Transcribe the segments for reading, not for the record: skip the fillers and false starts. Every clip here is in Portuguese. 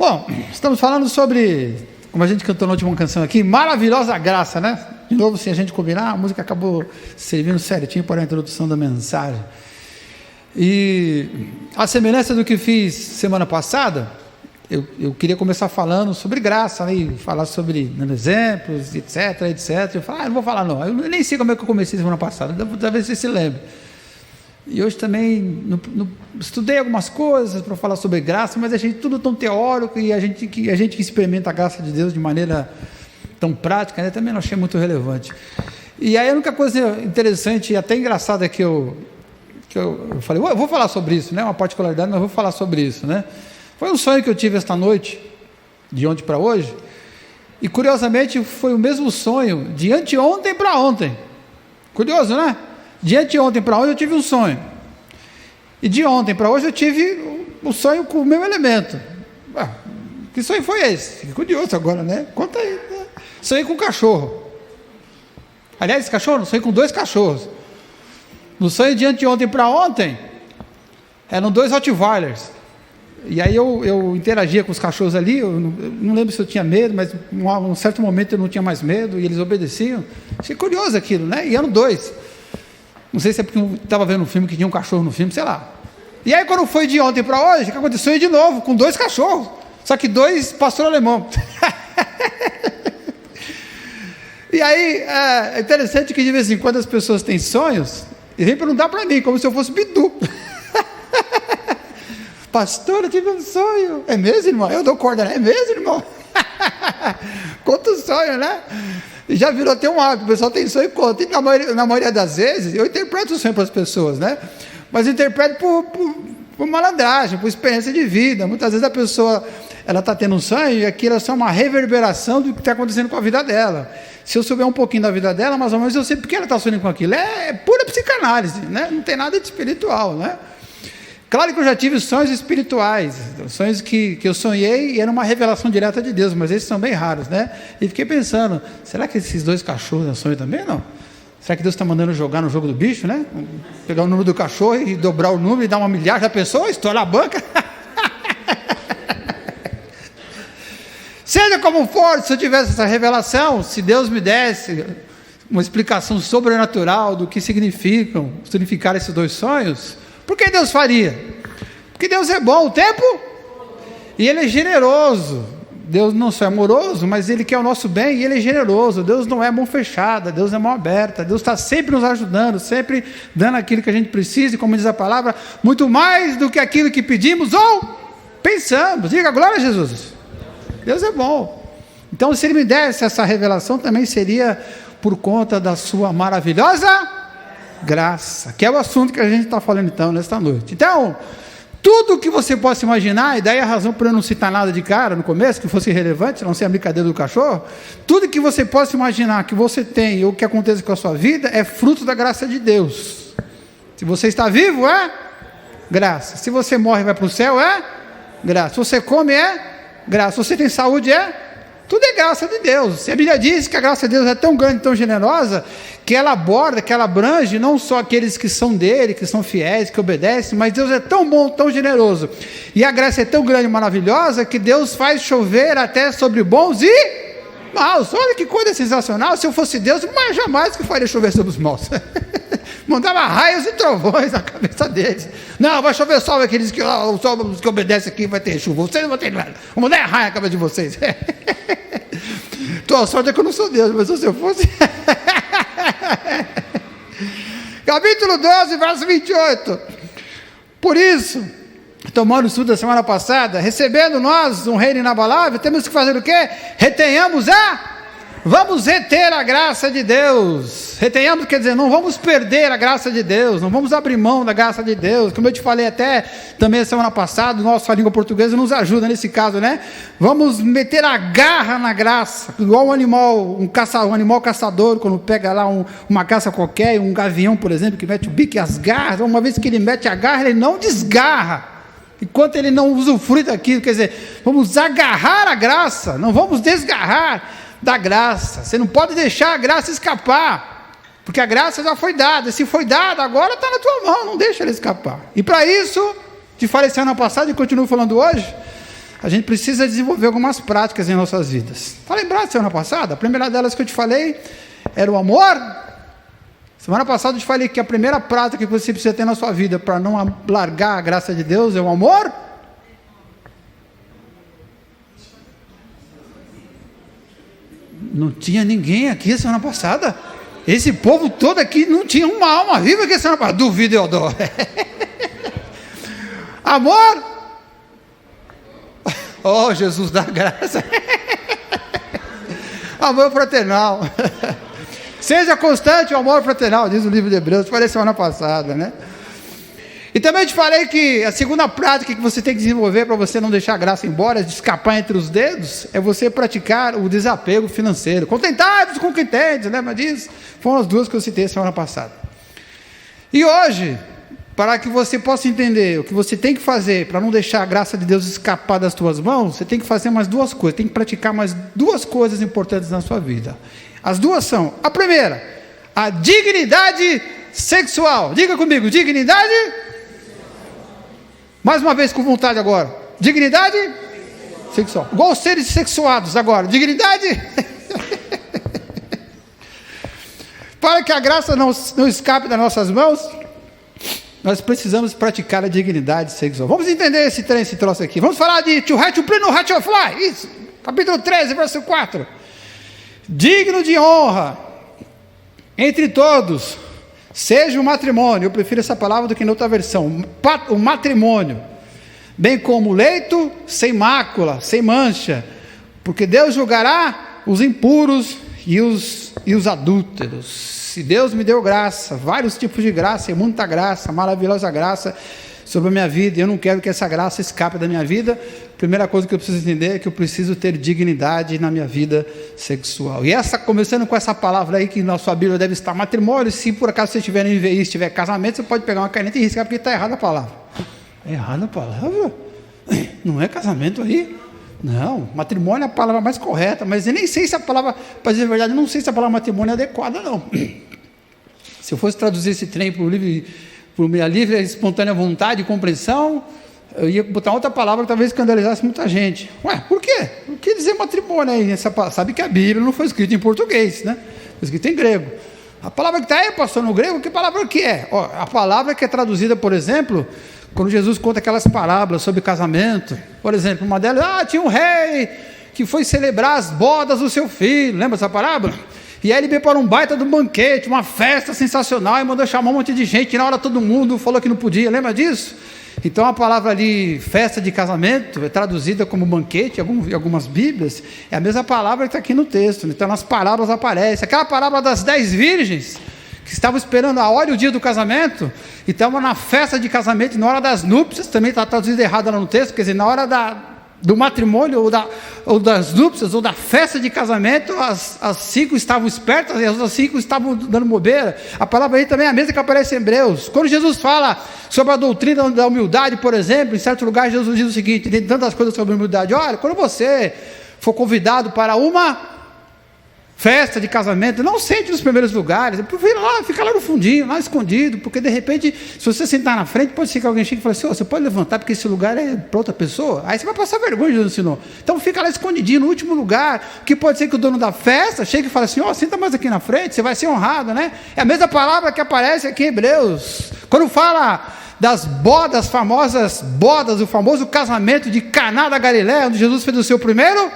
Bom, estamos falando sobre, como a gente cantou na última canção aqui, maravilhosa graça, né? De novo, se a gente combinar, a música acabou servindo certinho para a introdução da mensagem. E a semelhança do que fiz semana passada, eu queria começar falando sobre graça, né? E falar sobre, dando exemplos, etc, etc. Eu falei, não vou falar não. Eu nem sei como é que eu comecei semana passada, talvez você se lembre. E hoje também estudei algumas coisas para falar sobre graça, mas achei tudo tão teórico e a gente que experimenta a graça de Deus de maneira tão prática, né, também não achei muito relevante. E aí a única coisa interessante e até engraçada que eu falei, eu vou falar sobre isso, né, uma particularidade, mas eu vou falar sobre isso, né? Foi um sonho que eu tive esta noite, de ontem para hoje, e curiosamente foi o mesmo sonho de anteontem para ontem. Curioso, né? De anteontem para hoje eu tive um sonho. E de ontem para hoje eu tive um sonho com o meu elemento. Que sonho foi esse? Fiquei curioso agora, né? Conta aí. Né? Sonhei com um cachorro. Aliás, esse cachorro, sonhei com 2 cachorros. No sonho de anteontem para ontem, eram 2 Rottweilers. E aí eu interagia com os cachorros ali, eu não lembro se eu tinha medo, mas em um certo momento eu não tinha mais medo e eles obedeciam. Achei curioso aquilo, né? E eram 2. Não sei se é porque eu estava vendo um filme que tinha um cachorro no filme, sei lá. E aí quando foi de ontem para hoje, o que aconteceu de novo, com 2 cachorros, só que 2 pastor alemão. E aí é interessante que de vez em quando as pessoas têm sonhos e vêm perguntar para mim, como se eu fosse Bidu. Pastor, eu tive um sonho. É mesmo, irmão? Eu dou corda, né? É mesmo, irmão? Conta o sonho, né? E já virou até um hábito, o pessoal tem sonho e conta. E na maioria das vezes, eu interpreto o sonho para as pessoas, né? Mas eu interpreto por malandragem, por experiência de vida. Muitas vezes a pessoa, ela está tendo um sonho e aquilo é só uma reverberação do que está acontecendo com a vida dela. Se eu souber um pouquinho da vida dela, mais ou menos eu sei porque ela está sonhando com aquilo. É pura psicanálise, né? Não tem nada de espiritual, né? Claro que eu já tive sonhos espirituais, sonhos que eu sonhei e era uma revelação direta de Deus, mas esses são bem raros, né? E fiquei pensando, será que esses 2 cachorros é sonho também, não? Será que Deus está mandando jogar no jogo do bicho, né? Pegar o número do cachorro e dobrar o número e dar 1 milhar, já pensou? Estourar a banca? Seja como for, se eu tivesse essa revelação, se Deus me desse uma explicação sobrenatural do que significar esses 2 sonhos, por que Deus faria? Porque Deus é bom o tempo e Ele é generoso. Deus não só é amoroso, mas Ele quer o nosso bem e Ele é generoso. Deus não é mão fechada, Deus é mão aberta. Deus está sempre nos ajudando, sempre dando aquilo que a gente precisa, e como diz a palavra, muito mais do que aquilo que pedimos ou pensamos. Diga glória a Jesus. Deus é bom. Então, se Ele me desse essa revelação, também seria por conta da sua maravilhosa graça, que é o assunto que a gente está falando então nesta noite. Então, tudo que você possa imaginar, e daí a razão por eu não citar nada de cara no começo, que fosse relevante, não ser a brincadeira do cachorro, tudo que você possa imaginar que você tem ou que aconteça com a sua vida é fruto da graça de Deus. Se você está vivo, é graça. Se você morre e vai para o céu, é graça. Se você come, é graça. Se você tem saúde, é tudo é graça de Deus. A Bíblia diz que a graça de Deus é tão grande, tão generosa, que ela aborda, que ela abrange não só aqueles que são dele, que são fiéis, que obedecem, mas Deus é tão bom, tão generoso. E a graça é tão grande e maravilhosa que Deus faz chover até sobre bons e maus. Olha que coisa sensacional. Se eu fosse Deus, mas jamais que faria chover sobre os maus. Mandava raios e trovões na cabeça deles. Não, vai chover só aqueles que, os que obedecem aqui, vai ter chuva. Vocês não vão ter nada. Vou mandar raio na cabeça de vocês. Tua sorte é que eu não sou Deus, mas se eu fosse... Capítulo 12, verso 28. Por isso, tomando o estudo da semana passada, recebendo nós um reino inabalável, temos que fazer o quê? Vamos reter a graça de Deus. Retenhamos quer dizer, não vamos perder a graça de Deus, não vamos abrir mão da graça de Deus. Como eu te falei até também semana passada, nossa língua portuguesa nos ajuda nesse caso, né? Vamos meter a garra na graça, igual um animal caçador, quando pega lá uma caça qualquer, um gavião, por exemplo, que mete o bico e as garras, uma vez que ele mete a garra, ele não desgarra. Enquanto ele não usufrui daquilo, quer dizer, vamos agarrar a graça, não vamos desgarrar da graça. Você não pode deixar a graça escapar, porque a graça já foi dada. Se foi dada, agora está na tua mão, não deixa ela escapar. E para isso, te falei semana passada e continuo falando hoje, a gente precisa desenvolver algumas práticas em nossas vidas. Está lembrado semana passada? A primeira delas que eu te falei era o amor. Semana passada eu te falei que a primeira prática que você precisa ter na sua vida para não largar a graça de Deus é o amor. Não tinha ninguém aqui semana passada? Esse povo todo aqui não tinha uma alma viva aqui semana passada. Duvido, eu dou. Amor. Oh, Jesus da graça. Amor fraternal. Seja constante o amor fraternal, diz o livro de Hebreus, falei semana passada, né? E também te falei que a segunda prática que você tem que desenvolver para você não deixar a graça embora, de escapar entre os dedos, é você praticar o desapego financeiro. Contentai-vos com o que tendes, lembra disso? Foram as duas que eu citei semana passada. E hoje, para que você possa entender o que você tem que fazer para não deixar a graça de Deus escapar das tuas mãos, você tem que fazer mais duas coisas, tem que praticar mais duas coisas importantes na sua vida. As duas são, a primeira, a dignidade sexual. Diga comigo, dignidade. Mais uma vez com vontade agora. Dignidade sexual. Igual os seres sexuados agora. Dignidade. Para que a graça não escape das nossas mãos, nós precisamos praticar a dignidade sexual. Vamos entender esse troço aqui. Vamos falar de to have to play no have to fly. Isso. Capítulo 13, verso 4. Digno de honra entre todos seja o matrimônio. Eu prefiro essa palavra do que em outra versão. O matrimônio, bem como o leito sem mácula, sem mancha, porque Deus julgará os impuros e os adúlteros. Se Deus me deu graça, vários tipos de graça, e muita graça, maravilhosa graça sobre a minha vida, e eu não quero que essa graça escape da minha vida. Primeira coisa que eu preciso entender é que eu preciso ter dignidade na minha vida sexual. E começando com essa palavra aí, que na sua Bíblia deve estar matrimônio. Se por acaso você estiver em VI, estiver casamento, você pode pegar uma caneta e riscar, porque está errada a palavra. É errada a palavra? Não é casamento aí? Não, matrimônio é a palavra mais correta, mas eu nem sei se a palavra, para dizer a verdade, eu não sei se a palavra matrimônio é adequada, não. Se eu fosse traduzir esse trem para o livre, por minha livre e espontânea vontade e compreensão, eu ia botar outra palavra que talvez escandalizasse muita gente. Ué, por quê? Por que dizer matrimônio aí? Sabe que a Bíblia não foi escrita em português, né? Foi escrita em grego. A palavra que está aí, pastor, no grego, que palavra que é? Ó, a palavra que é traduzida, por exemplo, quando Jesus conta aquelas parábolas sobre casamento, por exemplo, uma delas, tinha um rei que foi celebrar as bodas do seu filho, lembra essa parábola? E aí ele veio para um baita de um banquete, uma festa sensacional, e mandou chamar um monte de gente, e na hora todo mundo falou que não podia, lembra disso? Então a palavra ali, festa de casamento, é traduzida como banquete, em algumas bíblias, é a mesma palavra que está aqui no texto. Então nas parábolas aparece, aquela parábola das 10 virgens, que estavam esperando a hora e o dia do casamento, e estavam na festa de casamento, e na hora das núpcias, também está traduzido errado lá no texto, quer dizer, na hora do matrimônio, ou das núpcias, ou da festa de casamento, as 5 estavam espertas, e as outras 5 estavam dando bobeira. A palavra aí também é a mesma que aparece em Hebreus. Quando Jesus fala sobre a doutrina da humildade, por exemplo, em certo lugar Jesus diz o seguinte, tem tantas coisas sobre humildade: olha, quando você for convidado para uma festa de casamento, não sente nos primeiros lugares, fica lá no fundinho, lá escondido, porque de repente, se você sentar na frente, pode ser que alguém chegue e fale assim: você pode levantar porque esse lugar é para outra pessoa, aí você vai passar vergonha, Jesus ensinou. Então fica lá escondidinho, no último lugar, que pode ser que o dono da festa chegue e fale assim: senta mais aqui na frente, você vai ser honrado, né? É a mesma palavra que aparece aqui em Hebreus, quando fala das bodas, famosas bodas, o famoso casamento de Caná da Galileia, onde Jesus fez o seu primeiro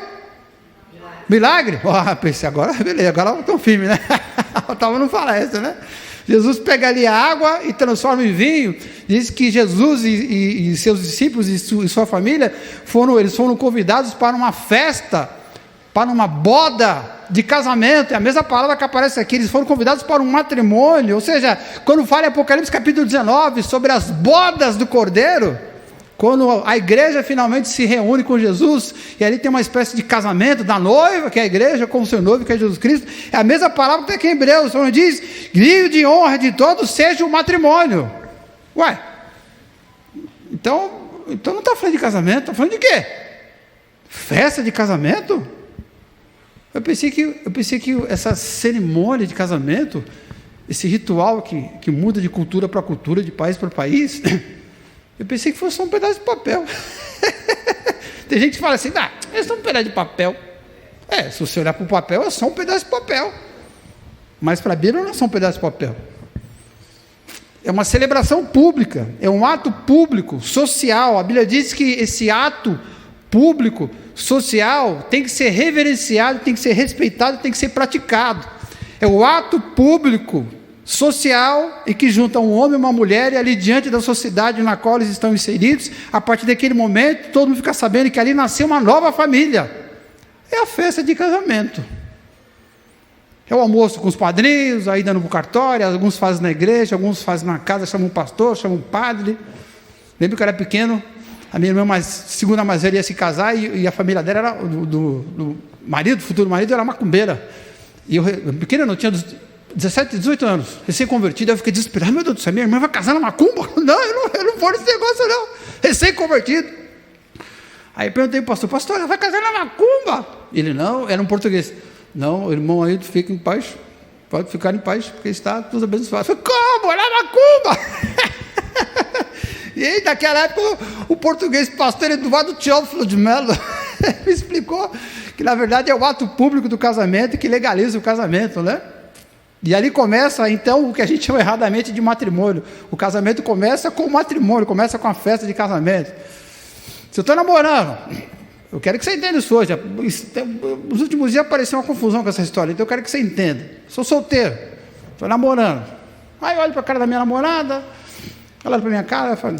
milagre. Pensei, agora beleza, agora estão firme, né? Estava não falece, né? Jesus pega ali a água e transforma em vinho. Diz que Jesus e seus discípulos e sua família foram convidados para uma festa, para uma boda de casamento. É a mesma palavra que aparece aqui. Eles foram convidados para um matrimônio. Ou seja, quando fala em Apocalipse capítulo 19 sobre as bodas do Cordeiro, quando a igreja finalmente se reúne com Jesus, e ali tem uma espécie de casamento da noiva, que é a igreja, com o seu noivo, que é Jesus Cristo, é a mesma palavra que tem aqui em Hebreus, onde diz: digno de honra de todos seja o matrimônio. Ué, então não está falando de casamento, está falando de quê? Festa de casamento? Eu pensei que essa cerimônia de casamento, esse ritual que muda de cultura para cultura, de país para país, eu pensei que fosse só um pedaço de papel. Tem gente que fala assim, eles são um pedaço de papel. Se você olhar para o papel, é só um pedaço de papel. Mas para a Bíblia não é só um pedaço de papel. É uma celebração pública, é um ato público, social. A Bíblia diz que esse ato público, social, tem que ser reverenciado, tem que ser respeitado, tem que ser praticado. É o ato público, social, e que junta um homem e uma mulher, e ali diante da sociedade na qual eles estão inseridos, a partir daquele momento, todo mundo fica sabendo que ali nasceu uma nova família. É a festa de casamento. É o almoço com os padrinhos, aí dando para o cartório, alguns fazem na igreja, alguns fazem na casa, chamam um pastor, chamam um padre. Lembro que eu era pequeno, a minha irmã segunda mais velha ia se casar, e a família dela era, do marido, futuro marido, era macumbeira. E eu pequeno, eu tinha 17, 18 anos, recém-convertido, eu fiquei desesperado, meu Deus do céu, minha irmã vai casar na macumba? Não, eu não vou nesse negócio não, recém-convertido. Aí eu perguntei para o pastor, ela vai casar na macumba? Ele, não, era um português. Não, irmão, aí fica em paz, pode ficar em paz, porque está tudo abençoado. Eu falei, como? Era macumba! E aí, naquela época, o português pastor Eduardo Teófilo de Mello me explicou que, na verdade, é o ato público do casamento que legaliza o casamento, né? E ali começa, então, o que a gente chama erradamente de matrimônio. O casamento começa com o matrimônio, começa com a festa de casamento. Se eu estou namorando, eu quero que você entenda isso hoje. Nos últimos dias apareceu uma confusão com essa história, então eu quero que você entenda. Sou solteiro, estou namorando. Aí eu olho para a cara da minha namorada, ela olha para a minha cara e fala,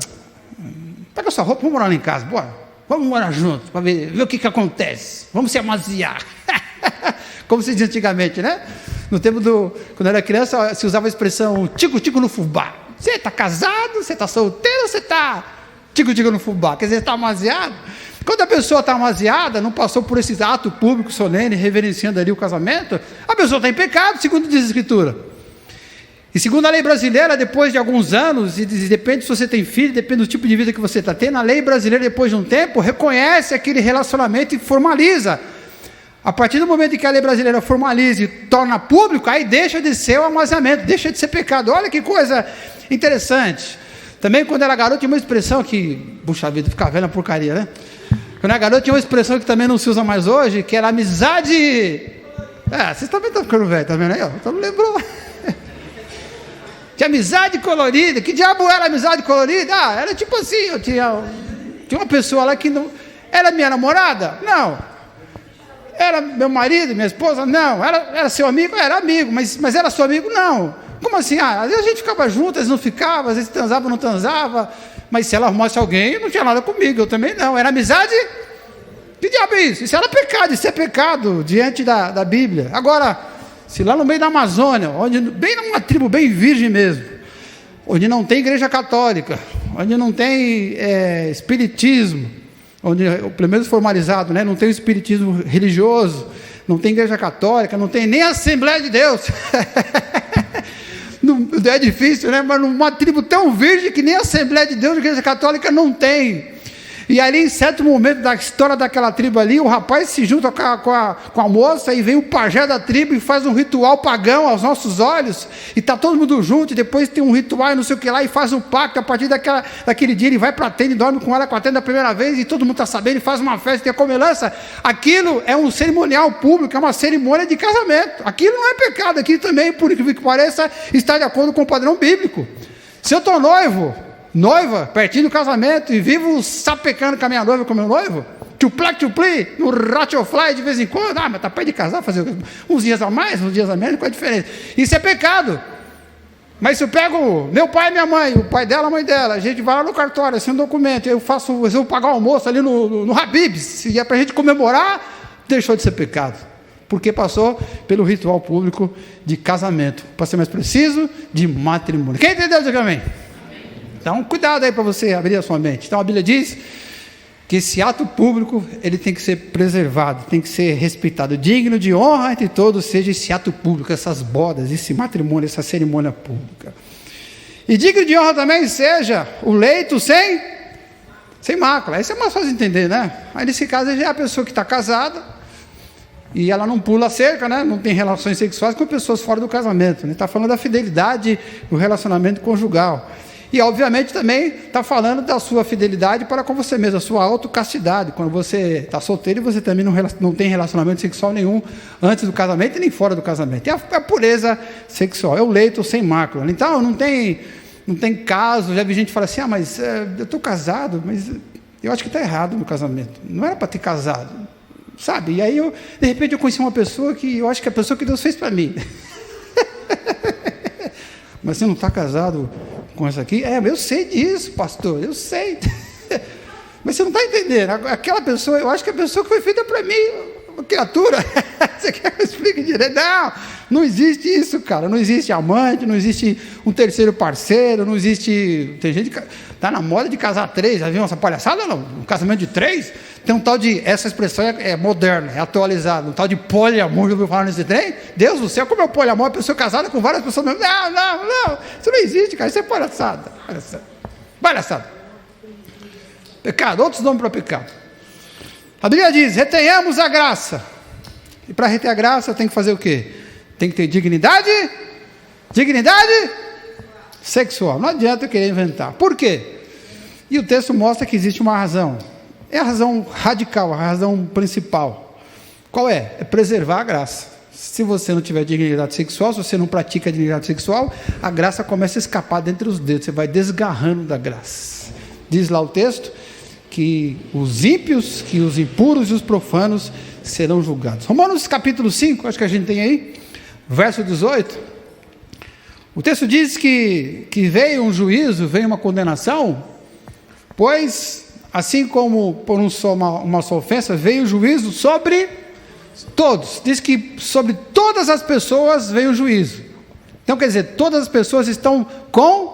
pega sua roupa, vamos morar lá em casa, bora. Vamos morar juntos, para ver o que acontece. Vamos se amaziar. Como se diz antigamente, né? No tempo quando eu era criança, se usava a expressão tico-tico no fubá. Você está casado, você está solteiro, ou você está tico-tico no fubá? Quer dizer, está amaziado? Quando a pessoa está amaziada, não passou por esse ato público solene, reverenciando ali o casamento, a pessoa está em pecado, segundo diz a Escritura. E segundo a lei brasileira, depois de alguns anos, e depende se você tem filho, depende do tipo de vida que você está tendo, a lei brasileira, depois de um tempo, reconhece aquele relacionamento e formaliza. A partir do momento em que a lei brasileira formaliza e torna público, aí deixa de ser o amaziamento, deixa de ser pecado. Olha que coisa interessante. Também quando era garoto tinha uma expressão que, puxa vida, ficar velha é uma porcaria, né? Quando era garoto tinha uma expressão que também não se usa mais hoje, que era amizade. Vocês também estão ficando velho, tá vendo aí? Então não lembrou. Tinha amizade colorida. Que diabo era amizade colorida? Era tipo assim, eu tinha uma pessoa lá que não... Era minha namorada? Não. Era meu marido, minha esposa? Não. Era seu amigo? Era amigo, mas era seu amigo? Não. Como assim? Às vezes a gente ficava junto, às vezes não ficava, às vezes transava, não transava, mas se ela arrumasse alguém, não tinha nada comigo, eu também não. Era amizade? Que diabo é isso? Isso era pecado, isso é pecado diante da Bíblia. Agora, se lá no meio da Amazônia, bem numa tribo bem virgem mesmo, onde não tem igreja católica, onde não tem espiritismo, onde, pelo menos formalizado, né, não tem o espiritismo religioso, não tem igreja católica, não tem nem a Assembleia de Deus. Não, é difícil, né? Mas numa tribo tão virgem que nem a Assembleia de Deus, a igreja católica não tem. E ali, em certo momento da história daquela tribo ali, o rapaz se junta com a moça, e vem o pajé da tribo e faz um ritual pagão aos nossos olhos, e está todo mundo junto, e depois tem um ritual e não sei o que lá, e faz um pacto. A partir daquele dia ele vai para a tenda e dorme com ela, com a tenda da primeira vez, e todo mundo está sabendo, e faz uma festa, e a comelança. Aquilo é um cerimonial público, é uma cerimônia de casamento. Aquilo não é pecado, aquilo também, por incrível que pareça, está de acordo com o padrão bíblico. Se eu estou noiva, pertinho do casamento, e vivo sapecando com a minha noiva, com o meu noivo, tchupli, no ratchofly de vez em quando, mas está perto de casar, fazer uns dias a mais, uns dias a menos, qual é a diferença? Isso é pecado. Mas se eu pego meu pai e minha mãe, o pai dela, a mãe dela, a gente vai lá no cartório, assina um documento, eu vou pagar o almoço ali no Habib's, e é para a gente comemorar, deixou de ser pecado, porque passou pelo ritual público de casamento, para ser mais preciso, de matrimônio. Quem entendeu, diga amém? Então, cuidado aí para você abrir a sua mente. Então, a Bíblia diz que esse ato público, ele tem que ser preservado, tem que ser respeitado. Digno de honra entre todos seja esse ato público, essas bodas, esse matrimônio, essa cerimônia pública. E digno de honra também seja o leito sem mácula. Isso é mais fácil de entender, né? Aí, nesse caso, já é a pessoa que está casada e ela não pula a cerca, né? Não tem relações sexuais com pessoas fora do casamento. Está falando da fidelidade, do relacionamento conjugal. E obviamente também está falando da sua fidelidade para com você mesmo, a sua autocastidade. Quando você está solteiro e você também não tem relacionamento sexual nenhum antes do casamento e nem fora do casamento. É a pureza sexual, é o leito sem mácula. Então não tem caso. Já vi gente falar assim, mas eu estou casado, mas eu acho que está errado no casamento. Não era para ter casado, sabe? E aí de repente eu conheci uma pessoa que eu acho que é a pessoa que Deus fez para mim. Mas você não está casado com essa aqui? Eu sei disso, pastor, eu sei. Mas você não está entendendo. Aquela pessoa, eu acho que é a pessoa que foi feita para mim, uma criatura. Você quer que eu explique direito? Não existe isso, cara. Não existe amante, não existe um terceiro parceiro, não existe... Tem gente que está na moda de casar 3, já viu essa palhaçada? Não, um casamento de 3, tem um tal de... Essa expressão é moderna, é atualizada, um tal de poliamor, já ouviu falar nesse trem? Deus do céu, como é o poliamor? A pessoa casada com várias pessoas mesmo. Não, isso não existe, cara, isso é palhaçada. Palhaçada. Pecado, outros nomes para pecado. A Bíblia diz, retenhamos a graça. E para reter a graça tem que fazer o quê? Tem que ter dignidade sexual. Não adianta eu querer inventar. Por quê? E o texto mostra que existe uma razão. É a razão radical, a razão principal. Qual é? É preservar a graça. Se você não tiver dignidade sexual, se você não pratica a dignidade sexual, a graça começa a escapar dentre os dedos, você vai desgarrando da graça. Diz lá o texto que os ímpios, que os impuros e os profanos serão julgados. Romanos capítulo 5, acho que a gente tem aí, verso 18. O texto diz que veio um juízo, veio uma condenação, pois, assim como por uma só ofensa, veio o juízo sobre todos. Diz que sobre todas as pessoas veio o juízo. Então, quer dizer, todas as pessoas estão condenadas.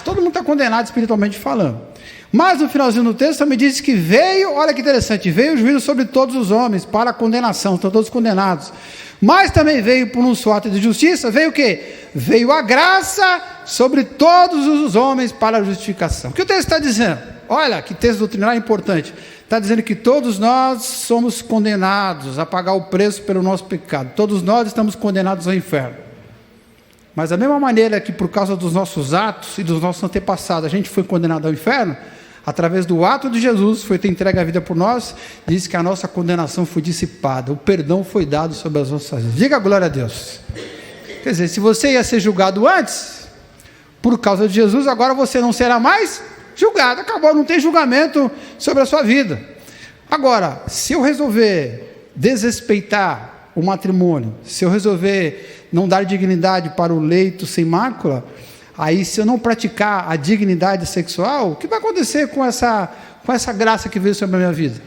Todo mundo está condenado espiritualmente falando. Mas no finalzinho do texto também diz que veio, olha que interessante, veio o juízo sobre todos os homens para a condenação, estão todos condenados. Mas também veio por um só ato de justiça, veio o quê? Veio a graça sobre todos os homens para a justificação. O que o texto está dizendo? Olha, que texto doutrinário importante. Está dizendo que todos nós somos condenados a pagar o preço pelo nosso pecado. Todos nós estamos condenados ao inferno. Mas da mesma maneira que por causa dos nossos atos e dos nossos antepassados a gente foi condenado ao inferno, através do ato de Jesus, foi ter entregue a vida por nós, diz que a nossa condenação foi dissipada, o perdão foi dado sobre as nossas vidas. Diga glória a Deus. Quer dizer, se você ia ser julgado antes, por causa de Jesus, agora você não será mais julgado, acabou, não tem julgamento sobre a sua vida. Agora, se eu resolver desrespeitar o matrimônio, se eu resolver não dar dignidade para o leito sem mácula, aí se eu não praticar a dignidade sexual, o que vai acontecer com essa graça que veio sobre a minha vida?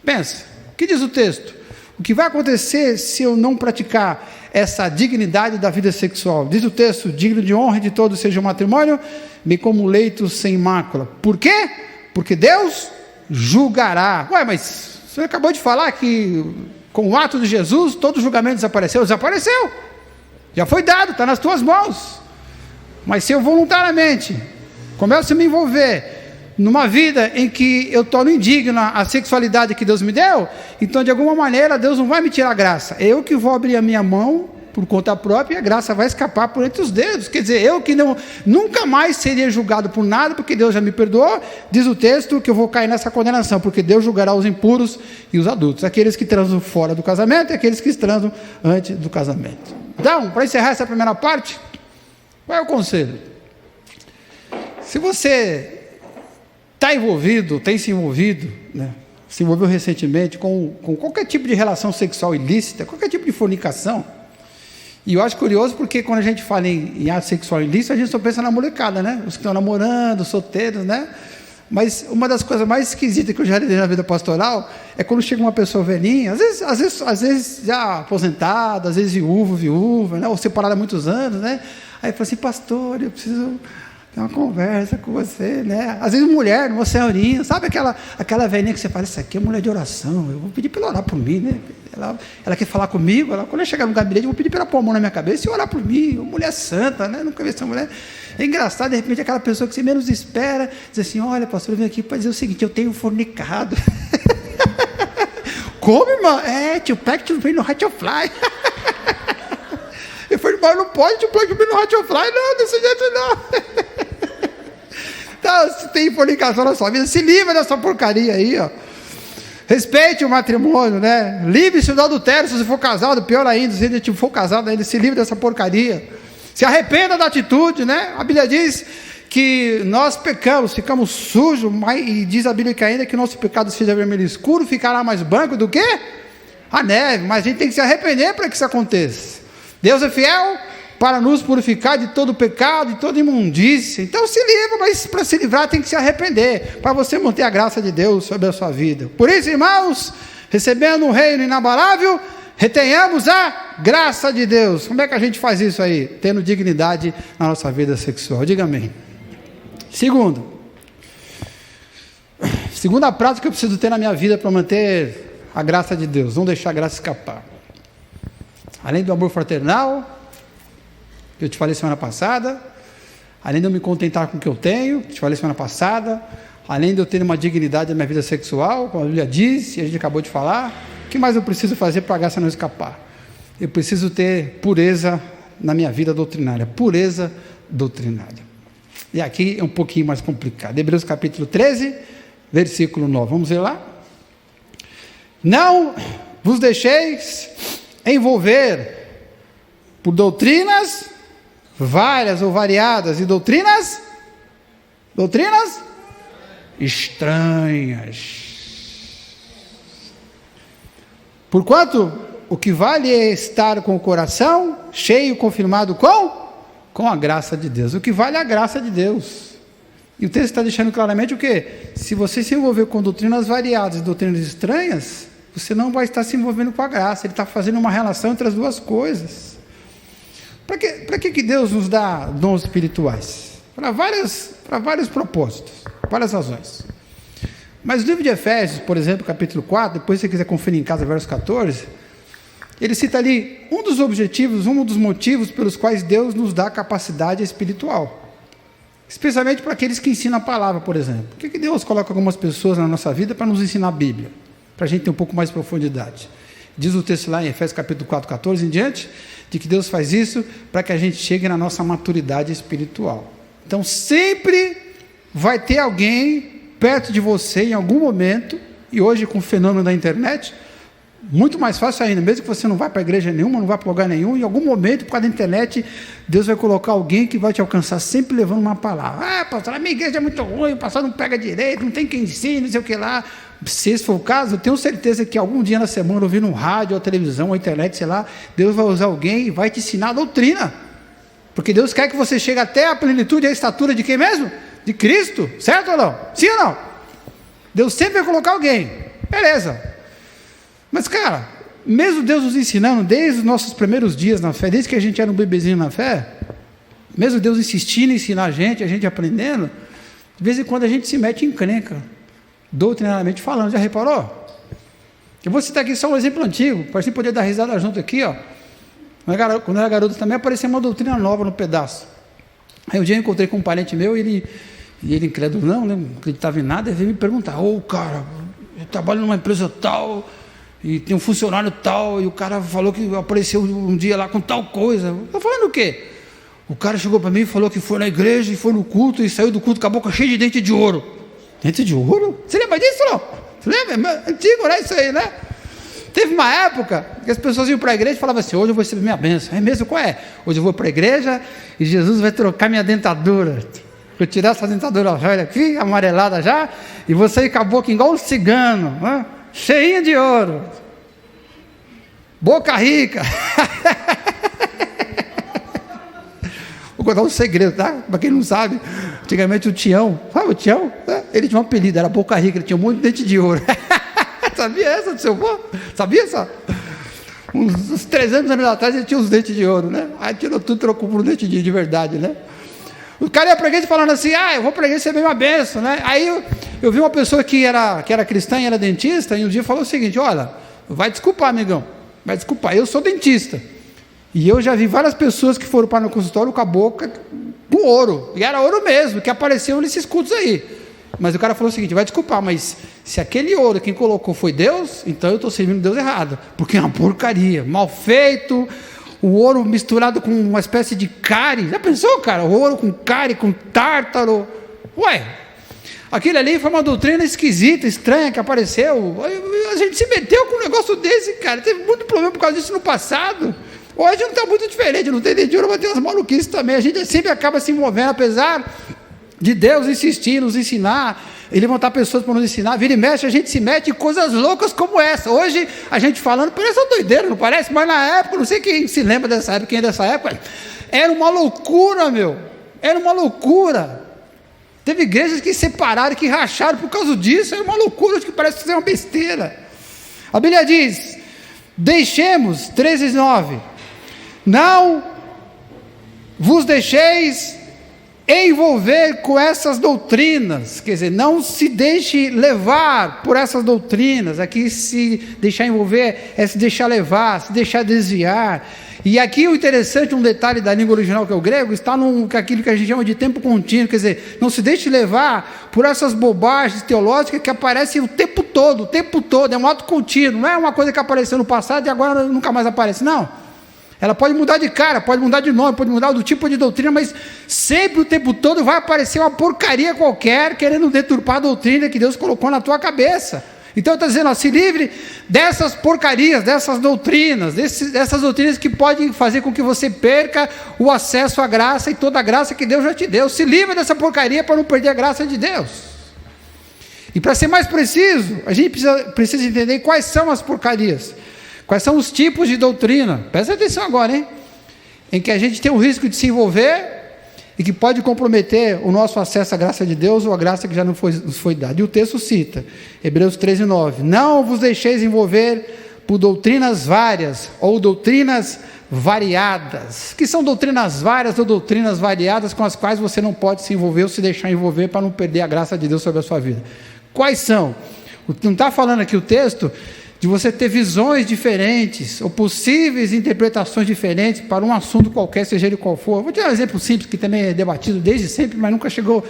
Pensa, o que diz o texto? O que vai acontecer se eu não praticar essa dignidade da vida sexual? Diz o texto, digno de honra e de todos seja o matrimônio, bem como leito sem mácula. Por quê? Porque Deus julgará. Mas você acabou de falar que com o ato de Jesus, todo julgamento desapareceu. Desapareceu. Já foi dado, está nas tuas mãos. Mas se eu voluntariamente começo a me envolver numa vida em que eu torno indigna a sexualidade que Deus me deu, então de alguma maneira Deus não vai me tirar a graça. Eu que vou abrir a minha mão por conta própria e a graça vai escapar por entre os dedos. Quer dizer, eu que nunca mais seria julgado por nada, porque Deus já me perdoou, diz o texto que eu vou cair nessa condenação, porque Deus julgará os impuros e os adultos, aqueles que transam fora do casamento e aqueles que transam antes do casamento. Então, para encerrar essa primeira parte, qual é o conselho? Se você está envolvido, tem se envolvido, se envolveu recentemente com qualquer tipo de relação sexual ilícita, qualquer tipo de fornicação, e eu acho curioso porque quando a gente fala em ato sexual ilícito, a gente só pensa na molecada, os que estão namorando, solteiros, Mas uma das coisas mais esquisitas que eu já lidei na vida pastoral é quando chega uma pessoa velhinha, às vezes já aposentada, às vezes viúva, ou separada há muitos anos, Aí fala assim, pastor, eu preciso ter uma conversa com você, Às vezes mulher, numa senhorinha, sabe aquela velhinha que você fala, isso aqui é mulher de oração, eu vou pedir para ela orar por mim, Ela quer falar comigo, quando eu chegar no gabinete, eu vou pedir para ela pôr a mão na minha cabeça e orar por mim, mulher santa, Nunca vi essa mulher. É engraçado, de repente, aquela pessoa que você menos espera, diz assim, olha, pastor, eu vim aqui para dizer o seguinte, eu tenho fornicado. Como, irmão? To pack to bring no high to fly. Eu falei, irmão, não pode te plug no Hotfly, não, desse jeito não. Então, se tem fornicação na sua vida, se livra dessa porcaria aí, ó. Respeite o matrimônio, né? Livre-se do adultério se você for casado, pior ainda, se ele for casado ainda, se livre dessa porcaria. Se arrependa da atitude, né? A Bíblia diz que nós pecamos, ficamos sujos, e diz a Bíblia que ainda que o nosso pecado seja vermelho escuro, ficará mais branco do que a neve, mas a gente tem que se arrepender para que isso aconteça. Deus é fiel para nos purificar de todo pecado, de toda imundícia. Então se livra, mas para se livrar tem que se arrepender, para você manter a graça de Deus sobre a sua vida. Por isso, irmãos, recebendo um reino inabalável, retenhamos a graça de Deus. Como é que a gente faz isso aí? Tendo dignidade na nossa vida sexual. Diga amém. Segunda prática que eu preciso ter na minha vida para manter a graça de Deus, não deixar a graça escapar. Além do amor fraternal, que eu te falei semana passada, além de eu me contentar com o que eu tenho, que te falei semana passada, além de eu ter uma dignidade na minha vida sexual, como a Bíblia diz, e a gente acabou de falar, o que mais eu preciso fazer para a graça não escapar? Eu preciso ter pureza na minha vida doutrinária, pureza doutrinária. E aqui é um pouquinho mais complicado. Hebreus capítulo 13, versículo 9. Vamos ver lá? Não vos deixeis envolver por doutrinas várias ou variadas e doutrinas estranhas. Porquanto o que vale é estar com o coração cheio, confirmado com a graça de Deus. O que vale é a graça de Deus. E o texto está deixando claramente o quê? Se você se envolver com doutrinas variadas e doutrinas estranhas, você não vai estar se envolvendo com a graça. Ele está fazendo uma relação entre as duas coisas. Para que Deus nos dá dons espirituais? Para vários propósitos, várias razões. Mas o livro de Efésios, por exemplo, capítulo 4, depois se você quiser conferir em casa, verso 14, ele cita ali um dos objetivos, um dos motivos pelos quais Deus nos dá capacidade espiritual. Especialmente para aqueles que ensinam a palavra, por exemplo. Por que Deus coloca algumas pessoas na nossa vida para nos ensinar a Bíblia? Para a gente ter um pouco mais de profundidade. Diz o texto lá em Efésios capítulo 4, 14 em diante, de que Deus faz isso para que a gente chegue na nossa maturidade espiritual. Então sempre vai ter alguém perto de você em algum momento, e hoje com o fenômeno da internet, muito mais fácil ainda, mesmo que você não vá para a igreja nenhuma, não vá para lugar nenhum, em algum momento, por causa da internet, Deus vai colocar alguém que vai te alcançar sempre levando uma palavra. Pastor, a minha igreja é muito ruim, o pastor não pega direito, não tem quem ensine, não sei o que lá. Se esse for o caso, eu tenho certeza que algum dia na semana, ouvindo um rádio, ou televisão, ou internet, sei lá, Deus vai usar alguém e vai te ensinar a doutrina. Porque Deus quer que você chegue até a plenitude e a estatura de quem mesmo? De Cristo, certo ou não? Sim ou não? Deus sempre vai colocar alguém, beleza. Mas cara, mesmo Deus nos ensinando, desde os nossos primeiros dias na fé, desde que a gente era um bebezinho na fé, mesmo Deus insistindo em ensinar a gente aprendendo, de vez em quando a gente se mete em encrenca, doutrinariamente falando. Já reparou? Eu vou citar aqui só um exemplo antigo, para a gente poder dar risada junto aqui, ó. Quando eu era garoto também, aparecia uma doutrina nova no pedaço. Aí um dia eu encontrei com um parente meu, e ele incrédulo, não acreditava em nada, ele veio me perguntar: cara, eu trabalho numa empresa tal, e tem um funcionário tal, e o cara falou que apareceu um dia lá com tal coisa. Eu falando o quê? O cara chegou para mim e falou que foi na igreja, e foi no culto, e saiu do culto com a boca cheia de dente de ouro. Dente de ouro? Você lembra disso, não? Você lembra? Antigo, né? Isso aí, né? Teve uma época que as pessoas iam para a igreja e falavam assim: hoje eu vou receber minha bênção. É mesmo? Qual é? Hoje eu vou para a igreja e Jesus vai trocar minha dentadura. Vou tirar essa dentadura velha aqui, amarelada já, e vou sair com a boca igual um cigano, né? Cheinha de ouro. Boca rica. Vou contar um segredo, tá? Para quem não sabe, antigamente o Tião, sabe o Tião? Ele tinha um apelido, era Boca Rica, ele tinha um monte de dente de ouro. Sabia essa do seu avô? Sabia essa? Uns 300 anos atrás ele tinha os dentes de ouro, né? Aí tirou tudo, trocou por um dente de verdade, né? O cara ia para a igreja falando assim: eu vou para a igreja receber uma bênção, né? Aí eu vi uma pessoa que era cristã e era dentista, e um dia falou o seguinte: olha, vai desculpar, amigão, vai desculpar, eu sou dentista. E eu já vi várias pessoas que foram para o consultório com a boca com ouro, e era ouro mesmo, que apareceu nesses cultos aí. Mas o cara falou o seguinte: vai desculpar, mas se aquele ouro quem colocou foi Deus, então eu estou servindo Deus errado, porque é uma porcaria, mal feito, o ouro misturado com uma espécie de cárie. Já pensou, cara? O ouro com cárie, com tártaro. Ué, aquilo ali foi uma doutrina esquisita, estranha, que apareceu. A gente se meteu com um negócio desse, cara. Teve muito problema por causa disso no passado. Hoje não está muito diferente, não tem de ouro, mas tem umas maluquices também. A gente sempre acaba se envolvendo, apesar de Deus insistir, nos ensinar, e levantar pessoas para nos ensinar. Vira e mexe, a gente se mete em coisas loucas como essa. Hoje, a gente falando, parece uma doideira, não parece? Mas na época, não sei quem se lembra dessa época, quem é dessa época, era uma loucura, meu. Era uma loucura. Teve igrejas que separaram, que racharam por causa disso. Era uma loucura, que parece ser uma besteira. A Bíblia diz, deixemos, 13:9, não vos deixeis envolver com essas doutrinas, quer dizer, não se deixe levar por essas doutrinas. Aqui se deixar envolver é se deixar levar, se deixar desviar. E aqui o interessante, um detalhe da língua original, que é o grego, está aquilo que a gente chama de tempo contínuo, quer dizer, não se deixe levar por essas bobagens teológicas que aparecem o tempo todo, é um ato contínuo, não é uma coisa que apareceu no passado e agora nunca mais aparece, não. Ela pode mudar de cara, pode mudar de nome, pode mudar do tipo de doutrina, mas sempre o tempo todo vai aparecer uma porcaria qualquer, querendo deturpar a doutrina que Deus colocou na tua cabeça. Então está dizendo, ó, se livre dessas porcarias, dessas doutrinas, dessas doutrinas que podem fazer com que você perca o acesso à graça e toda a graça que Deus já te deu. Se livre dessa porcaria para não perder a graça de Deus. E para ser mais preciso, a gente precisa entender quais são as porcarias. Quais são os tipos de doutrina? Presta atenção agora, hein? Em que a gente tem o risco de se envolver e que pode comprometer o nosso acesso à graça de Deus ou à graça que já nos foi dada. E o texto cita, Hebreus 13:9, não vos deixeis envolver por doutrinas várias ou doutrinas variadas. Que são doutrinas várias ou doutrinas variadas com as quais você não pode se envolver ou se deixar envolver para não perder a graça de Deus sobre a sua vida. Quais são? Não está falando aqui o texto de você ter visões diferentes, ou possíveis interpretações diferentes para um assunto qualquer, seja ele qual for. Vou te dar um exemplo simples, que também é debatido desde sempre, mas nunca chegou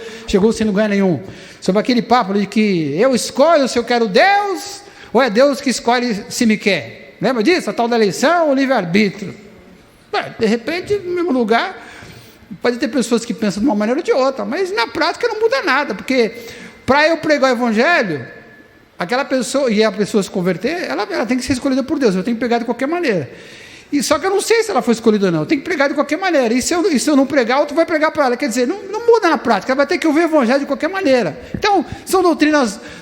sem lugar nenhum, sobre aquele papo de que eu escolho se eu quero Deus, ou é Deus que escolhe se me quer. Lembra disso? A tal da eleição, o livre-arbítrio. De repente, no mesmo lugar, pode ter pessoas que pensam de uma maneira ou de outra, mas na prática não muda nada, porque para eu pregar o evangelho, aquela pessoa, e a pessoa se converter, ela tem que ser escolhida por Deus, eu tenho que pregar de qualquer maneira. E só que eu não sei se ela foi escolhida ou não, eu tenho que pregar de qualquer maneira. E se eu não pregar, outro vai pregar para ela. Quer dizer, não muda na prática, ela vai ter que ouvir o evangelho de qualquer maneira. Então,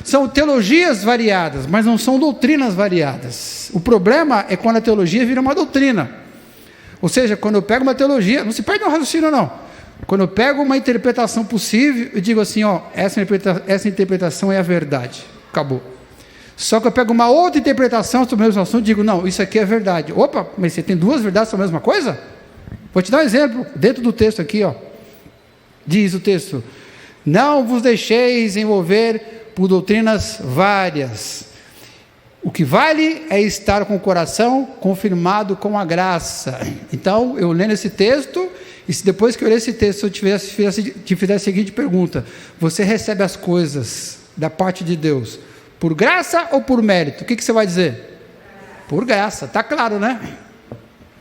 são teologias variadas, mas não são doutrinas variadas. O problema é quando a teologia vira uma doutrina. Ou seja, quando eu pego uma teologia, não se perde no raciocínio não. Quando eu pego uma interpretação possível, eu digo assim, ó, essa interpretação é a verdade. Acabou. Só que eu pego uma outra interpretação sobre o mesmo assunto e digo, não, isso aqui é verdade. Opa, mas você tem duas verdades sobre a mesma coisa? Vou te dar um exemplo, dentro do texto aqui, ó. Diz o texto, não vos deixeis envolver por doutrinas várias. O que vale é estar com o coração confirmado com a graça. Então, eu lendo esse texto, e se depois que eu ler esse texto, eu te fizer a seguinte pergunta, você recebe as coisas da parte de Deus por graça ou por mérito? O que você vai dizer? Por graça, está claro, né?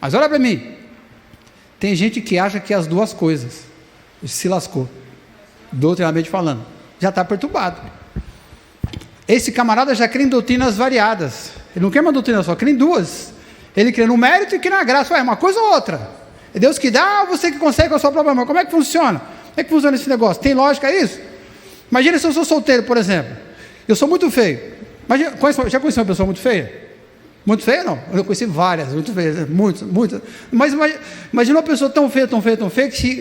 Mas olha para mim, tem gente que acha que é as duas coisas, se lascou, doutrinamente falando, já está perturbado. Esse camarada já crê em doutrinas variadas, ele não quer uma doutrina só, crê em duas, ele crê no mérito e crê na graça. Ué, uma coisa ou outra? É Deus que dá ou você que consegue com a sua própria mão? Como é que funciona? Como é que funciona esse negócio? Tem lógica isso? Imagina se eu sou solteiro, por exemplo. Eu sou muito feio. Imagina, já conheceu uma pessoa muito feia? Muito feia, não? Eu conheci várias, muito feias, muitas. Mas imagina uma pessoa tão feia,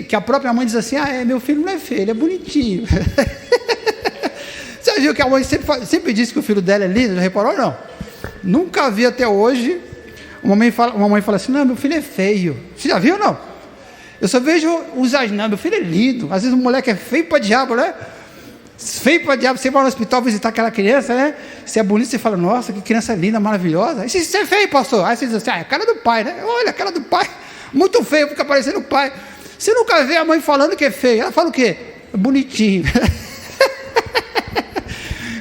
que a própria mãe diz assim, meu filho não é feio, ele é bonitinho. Você viu que a mãe sempre disse que o filho dela é lindo? Já reparou ou não? Nunca vi até hoje uma mãe fala assim, não, meu filho é feio. Você já viu ou não? Eu só vejo os não, meu filho é lindo. Às vezes o moleque é feio para diabo, né? Feio para diabo, você vai no hospital visitar aquela criança, né? Se é bonito, você fala, nossa, que criança linda, maravilhosa. Aí você é feio, pastor. Aí você diz assim, é a cara do pai, né? Olha, a cara do pai, muito feio, fica parecendo o pai. Você nunca vê a mãe falando que é feio. Ela fala o quê? Bonitinho.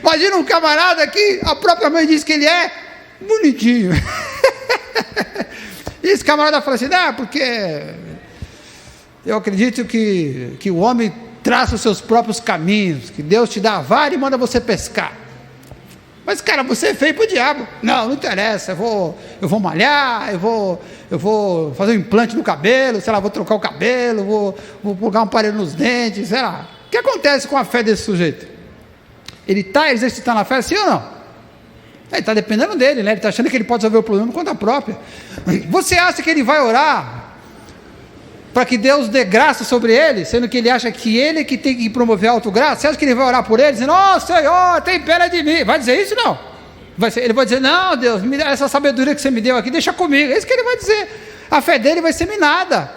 Imagina um camarada que a própria mãe diz que ele é bonitinho. E esse camarada fala assim, porque eu acredito que o homem traça os seus próprios caminhos, que Deus te dá a vara e manda você pescar. Mas, cara, você é feio pro diabo. Não interessa, eu vou malhar, eu vou fazer um implante no cabelo, sei lá, vou trocar o cabelo, vou colocar um aparelho nos dentes, sei lá. O que acontece com a fé desse sujeito? Ele está exercitando a fé, sim ou não? Ele está dependendo dele, né? Ele está achando que ele pode resolver o problema por conta própria. Você acha que ele vai orar para que Deus dê graça sobre ele, sendo que ele acha que ele é que tem que promover a autograça? Você acha que ele vai orar por ele, dizendo, Senhor, tem pena de mim? Vai dizer isso? Não. Ele vai dizer, não, Deus, me dá essa sabedoria que você me deu aqui, deixa comigo. É isso que ele vai dizer. A fé dele vai ser minada,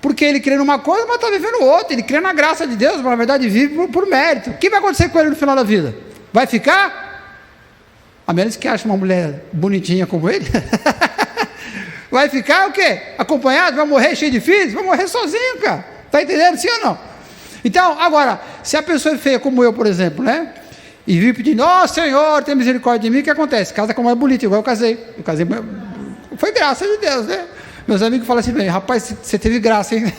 porque ele crê numa coisa, mas está vivendo outra. Ele crê na graça de Deus, mas na verdade vive por mérito. O que vai acontecer com ele no final da vida? Vai ficar? A menos que ache uma mulher bonitinha como ele. Vai ficar o quê? Acompanhado? Vai morrer cheio de filhos? Vai morrer sozinho, cara. Está entendendo? Sim ou não? Então, agora, se a pessoa é feia como eu, por exemplo, né? E vive pedindo, Senhor, tem misericórdia de mim, o que acontece? Casa com uma bonita, igual eu casei. Foi graça de Deus, né? Meus amigos falam assim, rapaz, você teve graça, hein?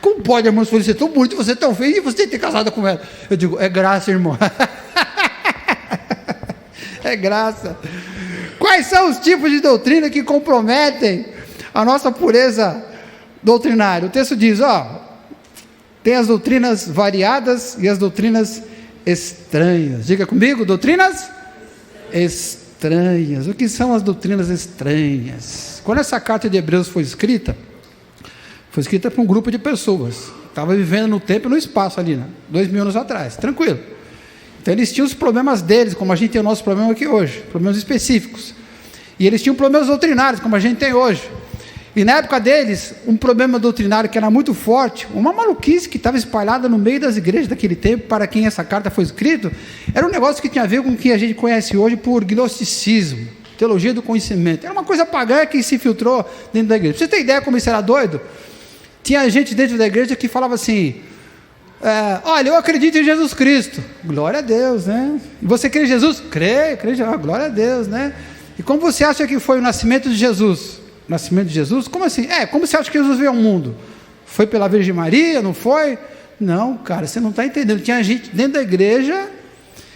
Como pode, irmão, você é tão bonito, você é tão feio, e você ter casado com ela? Eu digo, é graça, irmão. É graça. Quais são os tipos de doutrina que comprometem a nossa pureza doutrinária? O texto diz, tem as doutrinas variadas e as doutrinas estranhas. Diga comigo, doutrinas estranhas. O que são as doutrinas estranhas? Quando essa carta de Hebreus foi escrita para um grupo de pessoas. Estava vivendo no tempo e no espaço ali, 2000 anos atrás, tranquilo. Então eles tinham os problemas deles, como a gente tem o nosso problema aqui hoje, problemas específicos. E eles tinham problemas doutrinários, como a gente tem hoje. E na época deles, um problema doutrinário que era muito forte, uma maluquice que estava espalhada no meio das igrejas daquele tempo, para quem essa carta foi escrita, era um negócio que tinha a ver com o que a gente conhece hoje por gnosticismo, teologia do conhecimento. Era uma coisa pagã que se filtrou dentro da igreja. Pra você ter ideia como isso era doido? Tinha gente dentro da igreja que falava assim, olha, eu acredito em Jesus Cristo. Glória a Deus, né? E você crê em Jesus? Creio, glória a Deus, né? E como você acha que foi o nascimento de Jesus? O nascimento de Jesus? Como assim? Como você acha que Jesus veio ao mundo? Foi pela Virgem Maria, não foi? Não, cara, você não está entendendo. Tinha gente dentro da igreja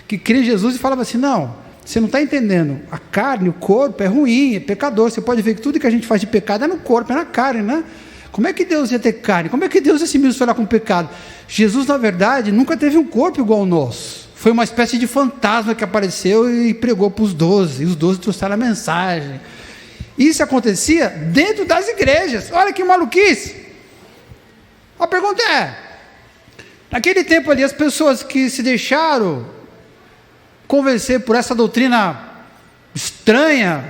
que cria em Jesus e falava assim, não, você não está entendendo. A carne, o corpo é ruim, é pecador. Você pode ver que tudo que a gente faz de pecado é no corpo, é na carne, né? Como é que Deus ia ter carne? Como é que Deus ia se misturar com o pecado? Jesus, na verdade, nunca teve um corpo igual ao nosso. Foi uma espécie de fantasma que apareceu e pregou para os 12. E os 12 trouxeram a mensagem. Isso acontecia dentro das igrejas. Olha que maluquice. A pergunta naquele tempo ali, as pessoas que se deixaram convencer por essa doutrina estranha,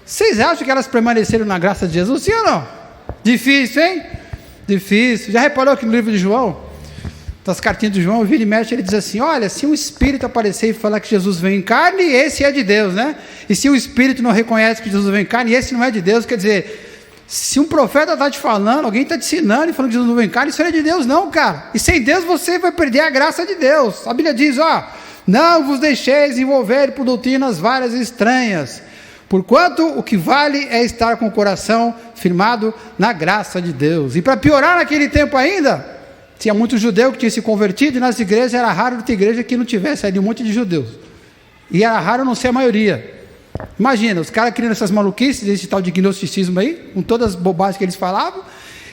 vocês acham que elas permaneceram na graça de Jesus? Sim ou não? Difícil, hein? Difícil. Já reparou que no livro de João, das cartinhas de João, vira e mexe, ele diz assim, olha, se um espírito aparecer e falar que Jesus veio em carne, esse é de Deus, né? E se o espírito não reconhece que Jesus veio em carne, esse não é de Deus. Quer dizer, se um profeta está te falando, alguém está te ensinando e falando que Jesus não veio em carne, isso não é de Deus não, cara. E sem Deus você vai perder a graça de Deus. A Bíblia diz, não vos deixeis envolver por doutrinas várias e estranhas, porquanto o que vale é estar com o coração firmado na graça de Deus. E para piorar naquele tempo ainda, tinha muito judeu que tinha se convertido, e nas igrejas era raro ter igreja que não tivesse ali um monte de judeus. E era raro não ser a maioria. Imagina, os caras criando essas maluquices, esse tal de gnosticismo aí, com todas as bobagens que eles falavam,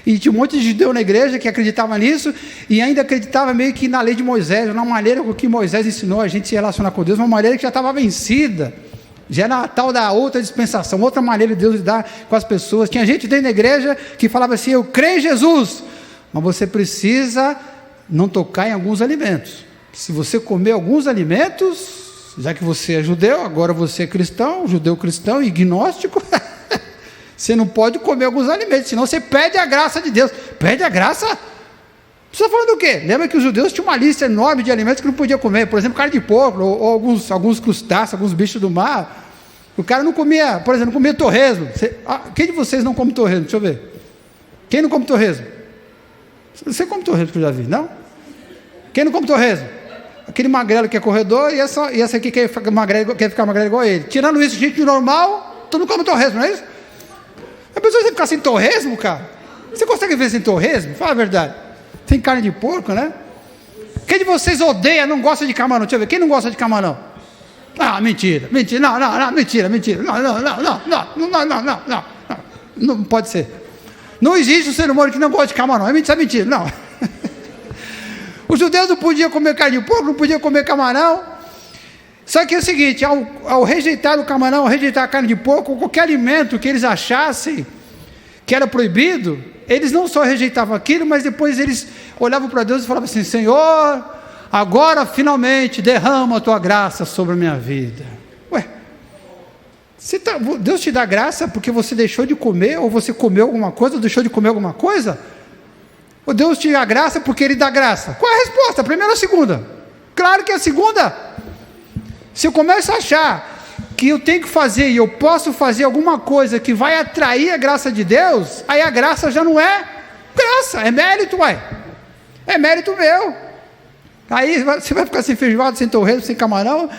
e tinha um monte de judeu na igreja que acreditava nisso, e ainda acreditava meio que na lei de Moisés, na maneira com que Moisés ensinou a gente se relacionar com Deus, uma maneira que já estava vencida. Já era a tal da outra dispensação, outra maneira de Deus lidar com as pessoas. Tinha gente dentro da igreja que falava assim, eu creio em Jesus, mas você precisa não tocar em alguns alimentos. Se você comer alguns alimentos, já que você é judeu, agora você é cristão, judeu cristão e gnóstico, você não pode comer alguns alimentos, senão você perde a graça de Deus. Perde a graça? Você está falando do quê? Lembra que os judeus tinham uma lista enorme de alimentos que não podia comer, por exemplo, carne de porco, ou alguns crustáceos, alguns bichos do mar. O cara não comia, por exemplo, não comia torresmo. Quem de vocês não come torresmo? Deixa eu ver. Quem não come torresmo? Você come torresmo que eu já vi, não? Quem não come torresmo? Aquele magrelo que é corredor e essa aqui quer ficar magrelo igual a ele. Tirando isso, gente normal, todo mundo come torresmo, não é isso? A pessoa vai ficar sem torresmo, cara? Você consegue ver sem torresmo? Fala a verdade. Sem carne de porco, né? Quem de vocês odeia, não gosta de camarão? Deixa eu ver, quem não gosta de camarão? Ah, mentira, mentira, mentira. Não pode ser. Não existe um ser humano que não gosta de camarão, é mentira, não. Os judeus não podiam comer carne de porco, não podiam comer camarão. Só que é o seguinte, ao rejeitar o camarão, ao rejeitar a carne de porco, qualquer alimento que eles achassem que era proibido, eles não só rejeitavam aquilo, mas depois eles olhavam para Deus e falavam assim: Senhor, agora finalmente derrama a tua graça sobre a minha vida. Ué, Deus te dá graça porque você deixou de comer, ou você comeu alguma coisa, ou deixou de comer alguma coisa? Ou Deus te dá graça porque Ele dá graça? Qual é a resposta? A primeira ou a segunda? Claro que é a segunda. Se eu começo a achar que eu tenho que fazer e eu posso fazer alguma coisa que vai atrair a graça de Deus, aí a graça já não é graça, é mérito, ué. É mérito meu. Aí você vai ficar sem feijoada, sem torresmo, sem camarão,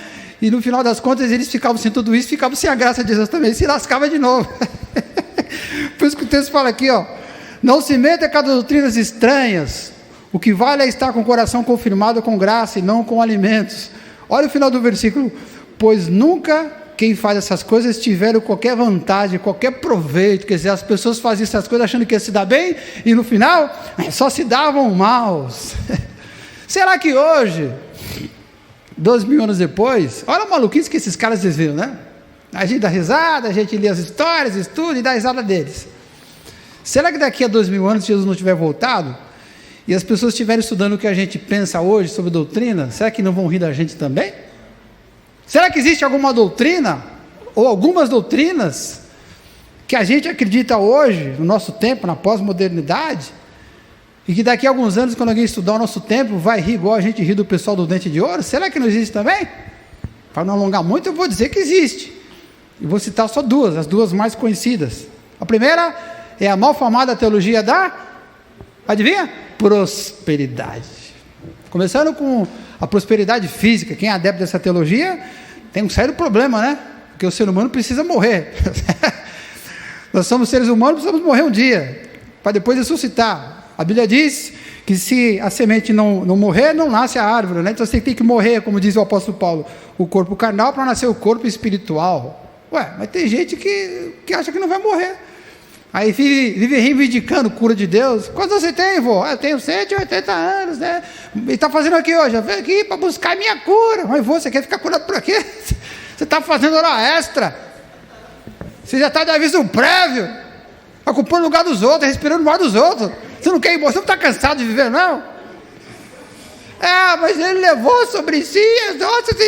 e no final das contas eles ficavam sem tudo isso, ficavam sem a graça de Deus também, se lascava de novo. Por isso que o texto fala aqui, ó: não se meta com doutrinas estranhas, o que vale é estar com o coração confirmado com graça e não com alimentos. Olha o final do versículo: pois nunca quem faz essas coisas tiveram qualquer vantagem, qualquer proveito. Quer dizer, as pessoas faziam essas coisas achando que ia se dar bem, e no final só se davam maus. Será que hoje, 2000 anos depois, olha a maluquice que esses caras viram, né? A gente dá risada, a gente lê as histórias, estuda e dá risada deles. Será que daqui a 2000 anos, se Jesus não tiver voltado, e as pessoas estiverem estudando o que a gente pensa hoje sobre doutrina, será que não vão rir da gente também? Será que existe alguma doutrina, ou algumas doutrinas, que a gente acredita hoje, no nosso tempo, na pós-modernidade, e que daqui a alguns anos, quando alguém estudar o nosso tempo, vai rir igual a gente ri do pessoal do dente de ouro? Será que não existe também? Para não alongar muito, eu vou dizer que existe. E vou citar só duas, as duas mais conhecidas. A primeira é a mal famada teologia da, adivinha? Prosperidade. Começando com a prosperidade física. Quem é adepto dessa teologia tem um sério problema, né? Porque o ser humano precisa morrer. Nós somos seres humanos, precisamos morrer um dia, para depois ressuscitar. A Bíblia diz que se a semente não morrer, não nasce a árvore, né? Então você tem que morrer, como diz o apóstolo Paulo, o corpo carnal para nascer o corpo espiritual. Ué, mas tem gente que acha que não vai morrer. Aí vive reivindicando cura de Deus. Quantos você tem, vô? Eu tenho 180 anos, né? E está fazendo aqui hoje? Eu venho aqui para buscar a minha cura. Mas vô, você quer ficar curado por quê? Você está fazendo hora extra. Você já está de aviso prévio. Ocupando o lugar dos outros, respirando o ar dos outros. Você não quer ir embora? Você não está cansado de viver, não? Mas ele levou sobre si as nossas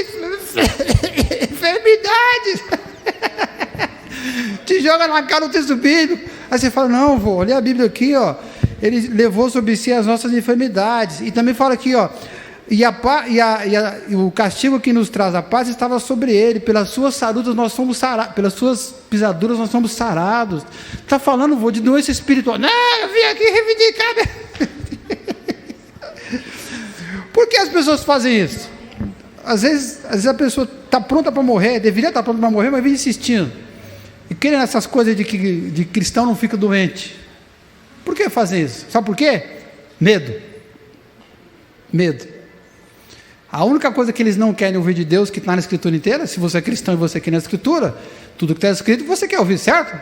enfermidades. Te joga na cara o texto bíblico. Aí você fala: não, vou ler a Bíblia aqui, ó. Ele levou sobre si as nossas enfermidades. E também fala aqui, ó: e o castigo que nos traz a paz estava sobre ele, pelas suas sarudas nós somos sarados, pelas suas pisaduras nós somos sarados. Está falando, vô, de doença espiritual. Não, eu vim aqui reivindicar. Por que as pessoas fazem isso? Às vezes a pessoa está pronta para morrer, deveria estar pronta para morrer, mas vem insistindo. E querendo essas coisas de cristão não fica doente. Por que fazer isso? Sabe por quê? Medo. A única coisa que eles não querem ouvir de Deus, que está na Escritura inteira, se você é cristão e você quer na Escritura, tudo que está escrito você quer ouvir, certo?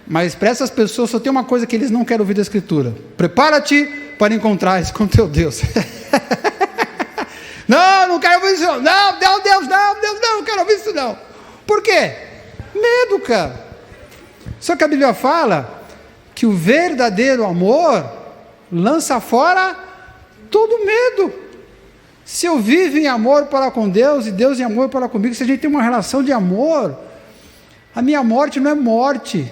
Mas para essas pessoas só tem uma coisa que eles não querem ouvir da Escritura: prepara-te para encontrares com teu Deus. Não quero ouvir isso não. Deus, não quero ouvir isso não. Por quê? Medo, cara. Só que a Bíblia fala que o verdadeiro amor lança fora todo medo. Se eu vivo em amor para com Deus e Deus em amor para comigo, se a gente tem uma relação de amor, a minha morte não é morte,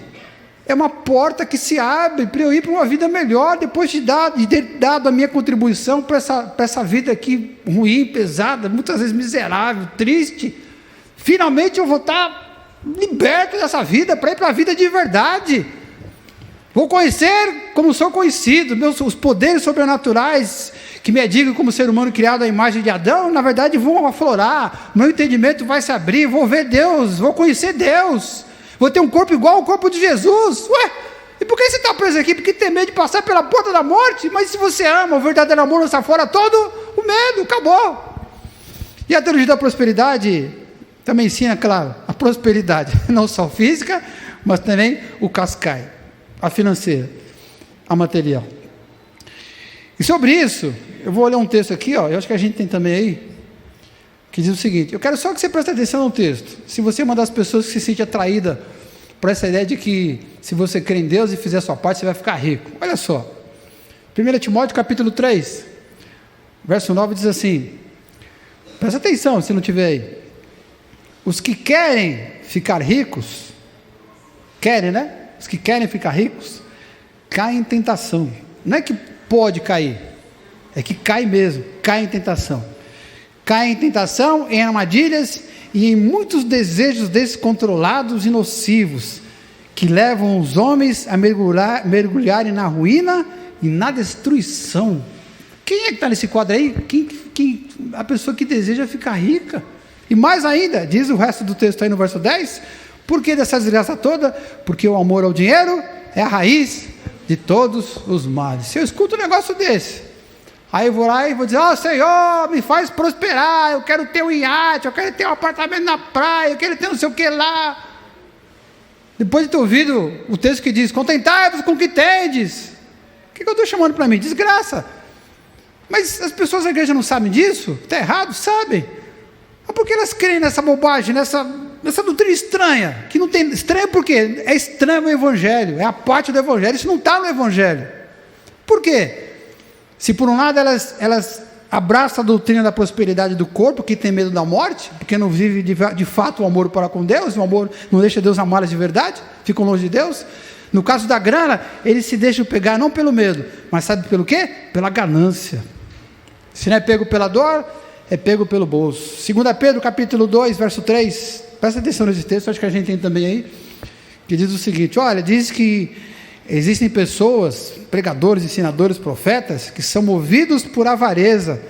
é uma porta que se abre para eu ir para uma vida melhor, depois de ter dado a minha contribuição para essa vida aqui ruim, pesada, muitas vezes miserável, triste. Finalmente eu vou estar liberto dessa vida, para ir para a vida de verdade. Vou conhecer como sou conhecido, os poderes sobrenaturais que me digam como ser humano criado à imagem de Adão, na verdade vão aflorar, meu entendimento vai se abrir, vou ver Deus, vou conhecer Deus, vou ter um corpo igual ao corpo de Jesus. Ué, E por que você está preso aqui? Porque tem medo de passar pela porta da morte. Mas se você ama, o verdadeiro amor lança fora todo o medo, acabou. E a teologia da prosperidade também ensina, claro, a prosperidade, não só física, mas também o cascai, a financeira, a material. E sobre isso, eu vou ler um texto aqui, ó, eu acho que a gente tem também aí, que diz o seguinte, eu quero só que você preste atenção no texto. Se você é uma das pessoas que se sente atraída por essa ideia de que se você crê em Deus e fizer a sua parte, você vai ficar rico. Olha só, 1 Timóteo capítulo 3, verso 9 diz assim, presta atenção se não tiver aí. Os que querem ficar ricos, querem, né? Os que querem ficar ricos, caem em tentação. Não é que pode cair, é que cai mesmo, cai em tentação. Cai em tentação, em armadilhas e em muitos desejos descontrolados e nocivos, que levam os homens a mergulharem na ruína e na destruição. Quem é que está nesse quadro aí? A pessoa que deseja ficar rica. E mais ainda, diz o resto do texto aí no verso 10, por que dessa desgraça toda? Porque o amor ao dinheiro é a raiz de todos os males. Se eu escuto um negócio desse, aí eu vou lá e vou dizer, Senhor, me faz prosperar, eu quero ter um iate, eu quero ter um apartamento na praia, eu quero ter não sei o que lá. Depois de ter ouvido o texto que diz, contentai-vos com o que tendes, o que eu estou chamando para mim? Desgraça. Mas as pessoas da igreja não sabem disso? Está errado? Sabem. Mas por que elas creem nessa bobagem, nessa doutrina estranha? Que não tem, estranha por quê? É estranho o evangelho, é a parte do evangelho, isso não está no evangelho. Por quê? Se por um lado elas abraçam a doutrina da prosperidade do corpo, que tem medo da morte, porque não vive de fato o amor para com Deus, o amor não deixa Deus amá-las de verdade, ficam longe de Deus. No caso da grana, eles se deixam pegar não pelo medo, mas sabe pelo quê? Pela ganância. Se não é pego pela dor, é pego pelo bolso. 2 Pedro capítulo 2, verso 3, presta atenção nesse texto, acho que a gente tem também aí, que diz o seguinte, olha, diz que existem pessoas, pregadores, ensinadores, profetas, que são movidos por avareza,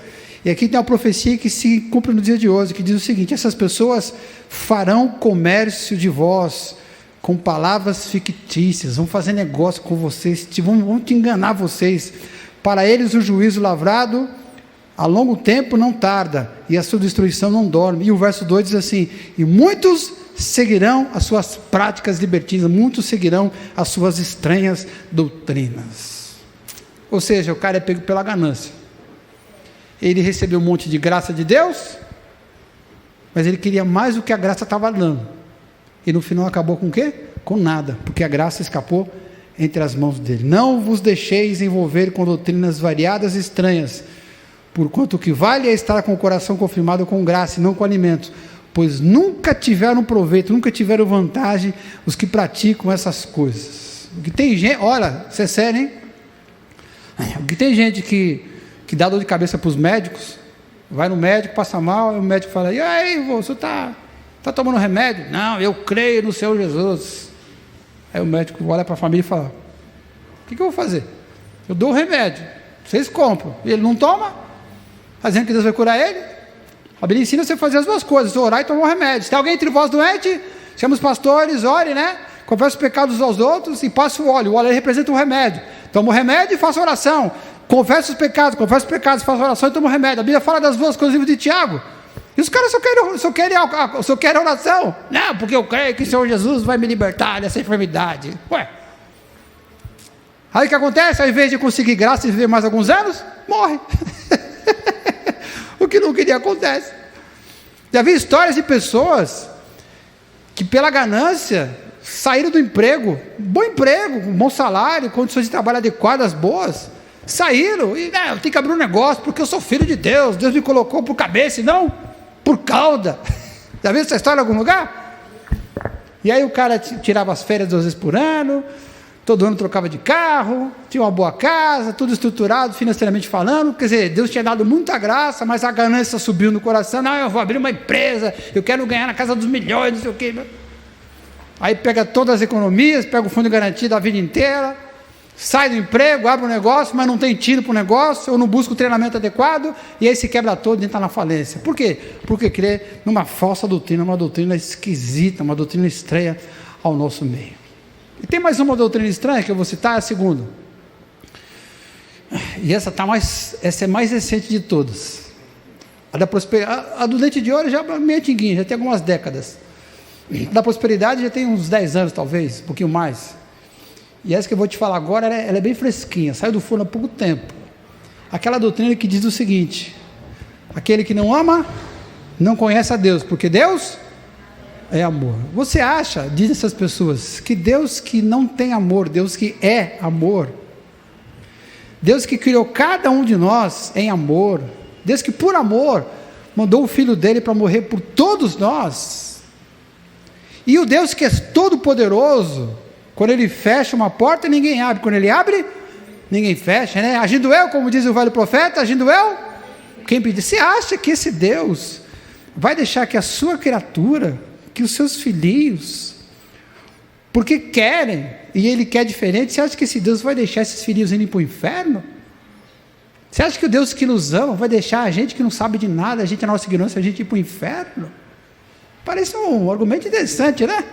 e aqui tem uma profecia que se cumpre no dia de hoje, que diz o seguinte, essas pessoas farão comércio de vós, com palavras fictícias, vão fazer negócio com vocês, vão te enganar vocês, para eles o juízo lavrado, a longo tempo não tarda, e a sua destruição não dorme. E o verso 2 diz assim, e muitos seguirão as suas práticas libertinas, muitos seguirão as suas estranhas doutrinas. Ou seja, o cara é pego pela ganância. Ele recebeu um monte de graça de Deus, mas ele queria mais do que a graça estava dando. E no final acabou com o quê? Com nada, porque a graça escapou entre as mãos dele. Não vos deixeis envolver com doutrinas variadas e estranhas, porquanto o que vale é estar com o coração confirmado com graça e não com alimento, pois nunca tiveram proveito, nunca tiveram vantagem os que praticam essas coisas. O que tem gente, olha, isso é sério, hein? O que tem gente que dá dor de cabeça para os médicos, vai no médico, passa mal, e o médico fala, e aí, você está tomando remédio? Não, eu creio no Senhor Jesus. Aí o médico olha para a família e fala, o que eu vou fazer? Eu dou o remédio, vocês compram, e ele não toma? Está dizendo que Deus vai curar ele? A Bíblia ensina você a fazer as duas coisas, orar e tomar um remédio. Se tem alguém entre vós doente, chama os pastores, ore, né? Confessa os pecados aos outros e passa o óleo representa o remédio. Toma o remédio e faça oração. Confessa os pecados, faça oração e toma o remédio. A Bíblia fala das duas coisas de Tiago. E os caras só querem oração. Não, porque eu creio que o Senhor Jesus vai me libertar dessa enfermidade. Ué. Aí o que acontece? Ao invés de conseguir graça e viver mais alguns anos, morre. O que não queria acontece. Já vi histórias de pessoas que pela ganância saíram do emprego, bom emprego, bom salário, condições de trabalho adequadas, boas, saíram e eu tenho que abrir um negócio porque eu sou filho de Deus, Deus me colocou por cabeça e não por cauda. Já viu essa história em algum lugar? E aí o cara tirava as férias 2 vezes por ano, todo ano trocava de carro, tinha uma boa casa, tudo estruturado financeiramente falando, quer dizer, Deus tinha dado muita graça, mas a ganância subiu no coração, não, eu vou abrir uma empresa, eu quero ganhar na casa dos milhões, não sei o quê. Aí pega todas as economias, pega o fundo de garantia da vida inteira, sai do emprego, abre um negócio, mas não tem tiro para o negócio, ou não busca o treinamento adequado, e aí se quebra todo e entra na falência. Por quê? Porque crê numa falsa doutrina, uma doutrina esquisita, uma doutrina estranha ao nosso meio. E tem mais uma doutrina estranha que eu vou citar, é a segunda. E essa é mais recente de todas. A da prosperidade, a do dente de ouro já é meio antiguinha, já tem algumas décadas. A da prosperidade já tem uns 10 anos, talvez, um pouquinho mais. E essa que eu vou te falar agora, ela é bem fresquinha, saiu do forno há pouco tempo. Aquela doutrina que diz o seguinte: aquele que não ama, não conhece a Deus, porque Deus é amor. Você acha, dizem essas pessoas, que Deus que não tem amor, Deus que é amor, Deus que criou cada um de nós em amor, Deus que por amor mandou o Filho dele para morrer por todos nós, e o Deus que é todo poderoso, quando ele fecha uma porta ninguém abre, quando ele abre ninguém fecha, né? Agindo eu, como diz o velho profeta, agindo eu, quem pedir? Você acha que esse Deus vai deixar que a sua criatura, que os seus filhinhos, porque querem, e ele quer diferente, você acha que esse Deus vai deixar esses filhinhos irem para o inferno? Você acha que o Deus que nos ama vai deixar a gente que não sabe de nada, a gente, a nossa ignorância, a gente ir para o inferno? Parece um argumento interessante, né?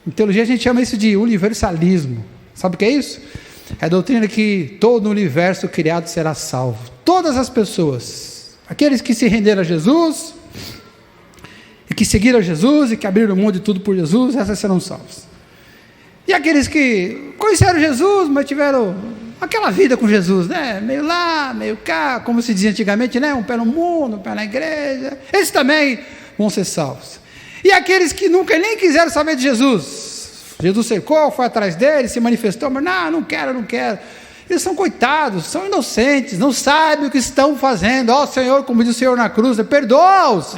Em teologia a gente chama isso de universalismo. Sabe o que é isso? É a doutrina que todo o universo criado será salvo. Todas as pessoas, aqueles que se renderam a Jesus, e que seguiram Jesus, e que abriram mão de tudo por Jesus, essas serão salvos. E aqueles que conheceram Jesus, mas tiveram aquela vida com Jesus, né? Meio lá, meio cá, como se dizia antigamente, né? Um pé no mundo, um pé na igreja, esses também vão ser salvos. E aqueles que nunca nem quiseram saber de Jesus, Jesus cercou, foi atrás deles, se manifestou, mas não quero, eles são coitados, são inocentes, não sabem o que estão fazendo. Ó Senhor, como diz o Senhor na cruz, perdoa-os,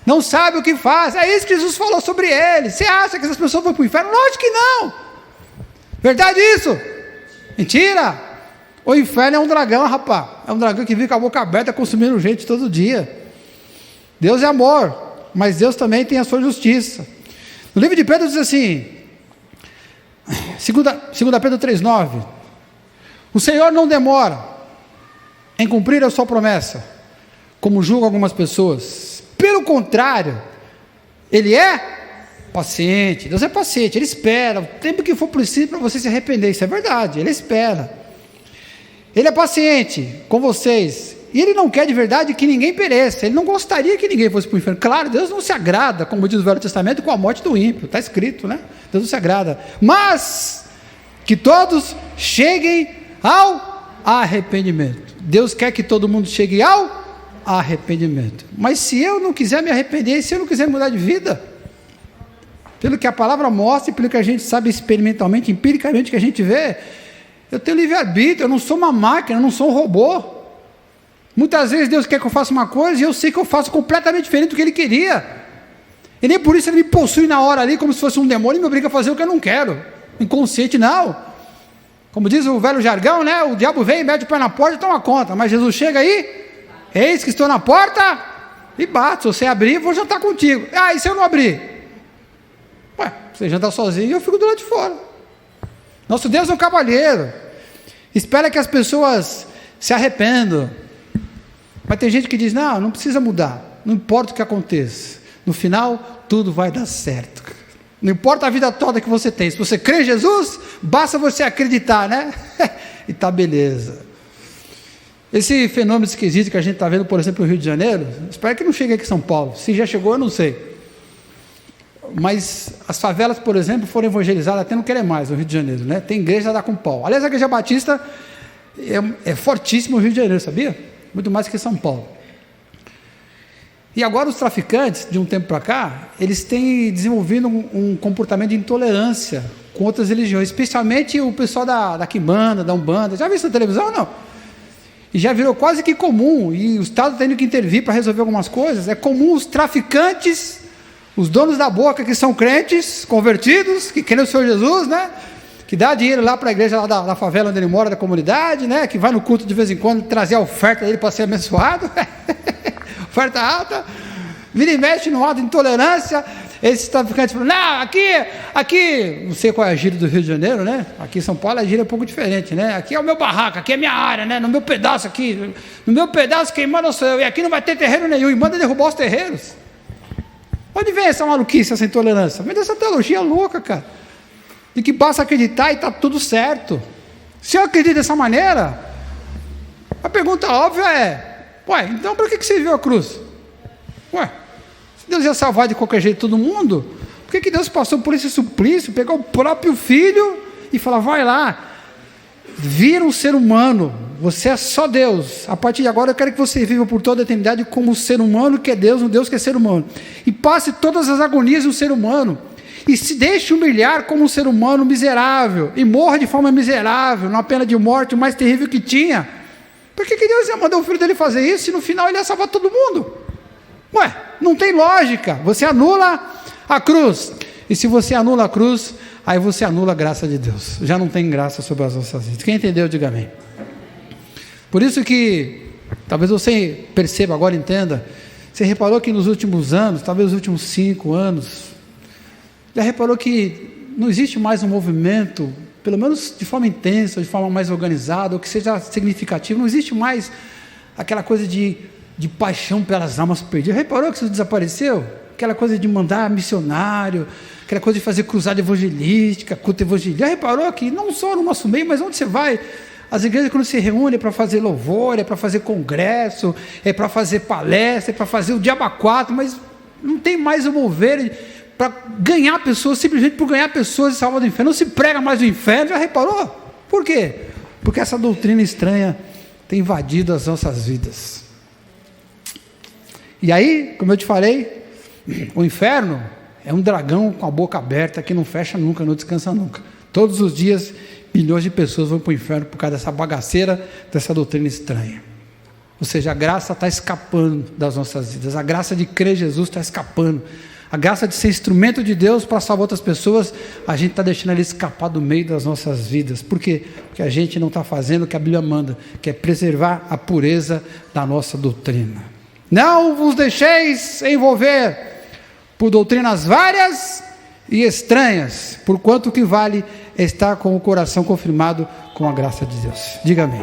não sabe o que faz. É isso que Jesus falou sobre eles. Você acha que essas pessoas vão para o inferno? Lógico que não. Verdade isso? Mentira. O inferno é um dragão, rapaz, é um dragão que fica com a boca aberta consumindo gente todo dia. Deus é amor, mas Deus também tem a sua justiça. No livro de Pedro diz assim, 2 Pedro 3,9, o Senhor não demora em cumprir a sua promessa, como julgam algumas pessoas. Pelo contrário, Ele é paciente. Deus é paciente, Ele espera o tempo que for preciso para você se arrepender. Isso é verdade, Ele espera. Ele é paciente com vocês, e Ele não quer de verdade que ninguém pereça. Ele não gostaria que ninguém fosse para o inferno. Claro, Deus não se agrada, como diz o Velho Testamento, com a morte do ímpio, está escrito, né? Deus não se agrada, mas que todos cheguem ao arrependimento. Deus quer que todo mundo chegue ao arrependimento. Mas se eu não quiser me arrepender, se eu não quiser mudar de vida, pelo que a palavra mostra e pelo que a gente sabe experimentalmente, empiricamente, que a gente vê, eu tenho livre-arbítrio, eu não sou uma máquina, eu não sou um robô. Muitas vezes Deus quer que eu faça uma coisa e eu sei que eu faço completamente diferente do que Ele queria, e nem por isso Ele me possui na hora ali como se fosse um demônio e me obriga a fazer o que eu não quero, inconsciente não. Como diz o velho jargão, né? O diabo vem, mete o pé na porta e toma conta, mas Jesus chega aí, eis que estou na porta e bato. Se você abrir, vou jantar contigo. E se eu não abrir? Ué, você janta sozinho e eu fico do lado de fora. Nosso Deus é um cavalheiro, espera que as pessoas se arrependam. Mas tem gente que diz, não precisa mudar, não importa o que aconteça, no final tudo vai dar certo. Não importa a vida toda que você tem, se você crê em Jesus, basta você acreditar, né? E tá beleza. Esse fenômeno esquisito que a gente está vendo, por exemplo, no Rio de Janeiro, espero que não chegue aqui em São Paulo. Se já chegou, eu não sei. Mas as favelas, por exemplo, foram evangelizadas até não querer mais no Rio de Janeiro, né? Tem igreja a dar com pau. Aliás, a Igreja Batista é fortíssima no Rio de Janeiro, sabia? Muito mais que São Paulo. E agora os traficantes, de um tempo para cá, eles têm desenvolvido um comportamento de intolerância com outras religiões, especialmente o pessoal da Quimbanda, da Umbanda. Já viu isso na televisão ou não? E já virou quase que comum, e o Estado tendo que intervir para resolver algumas coisas. É comum os traficantes, os donos da boca que são crentes, convertidos, que querem o Senhor Jesus, né? Que dá dinheiro lá para a igreja lá da favela onde ele mora, da comunidade, né? Que vai no culto de vez em quando trazer a oferta dele para ser abençoado. Oferta alta, vira e mexe no ato de intolerância. Esses traficantes falam, não, aqui, não sei qual é a gíria do Rio de Janeiro, né? Aqui em São Paulo a gíria é um pouco diferente, né? Aqui é o meu barraco, aqui é a minha área, né? No meu pedaço aqui, no meu pedaço quem manda sou eu, e aqui não vai ter terreiro nenhum, e manda derrubar os terreiros. Onde vem essa maluquice, essa intolerância? Vem dessa teologia louca, cara. de que basta acreditar e está tudo certo. Se eu acredito dessa maneira, a pergunta óbvia é: ué, então para que serviu a cruz? Ué, se Deus ia salvar de qualquer jeito todo mundo, por que Deus passou por esse suplício, pegar o próprio filho e falar: vai lá, vira um ser humano, você é só Deus, a partir de agora eu quero que você viva por toda a eternidade como um ser humano que é Deus, um Deus que é ser humano, e passe todas as agonias de um ser humano, e se deixe humilhar como um ser humano miserável, e morra de forma miserável, numa pena de morte o mais terrível que tinha. Por que Deus ia mandar o filho dele fazer isso, se no final ele ia salvar todo mundo? Ué, não tem lógica. Você anula a cruz, e se você anula a cruz, aí você anula a graça de Deus, já não tem graça sobre as nossas vidas. Quem entendeu, diga amém. Por isso que, talvez você perceba agora, entenda, você reparou que nos últimos anos, talvez nos últimos 5 anos, já reparou que não existe mais um movimento, pelo menos de forma intensa, de forma mais organizada, ou que seja significativo, não existe mais aquela coisa de paixão pelas almas perdidas. Reparou que isso desapareceu? Aquela coisa de mandar missionário, aquela coisa de fazer cruzada evangelística, culto evangelístico. Já reparou que não só no nosso meio, mas onde você vai, as igrejas quando se reúnem é para fazer louvor, é para fazer congresso, é para fazer palestra, é para fazer o diabo 4, mas não tem mais o mover para ganhar pessoas, simplesmente por ganhar pessoas e salvar do inferno. Não se prega mais o inferno, já reparou? Por quê? Porque essa doutrina estranha tem invadido as nossas vidas. E aí, como eu te falei, o inferno é um dragão com a boca aberta que não fecha nunca, não descansa nunca. Todos os dias, milhões de pessoas vão para o inferno por causa dessa bagaceira, dessa doutrina estranha. Ou seja, a graça está escapando das nossas vidas, a graça de crer em Jesus está escapando, a graça de ser instrumento de Deus para salvar outras pessoas, a gente está deixando ele escapar do meio das nossas vidas. Por quê? Porque a gente não está fazendo o que a Bíblia manda, que é preservar a pureza da nossa doutrina. Não vos deixeis envolver por doutrinas várias e estranhas, porquanto o que vale é estar com o coração confirmado com a graça de Deus. Diga amém.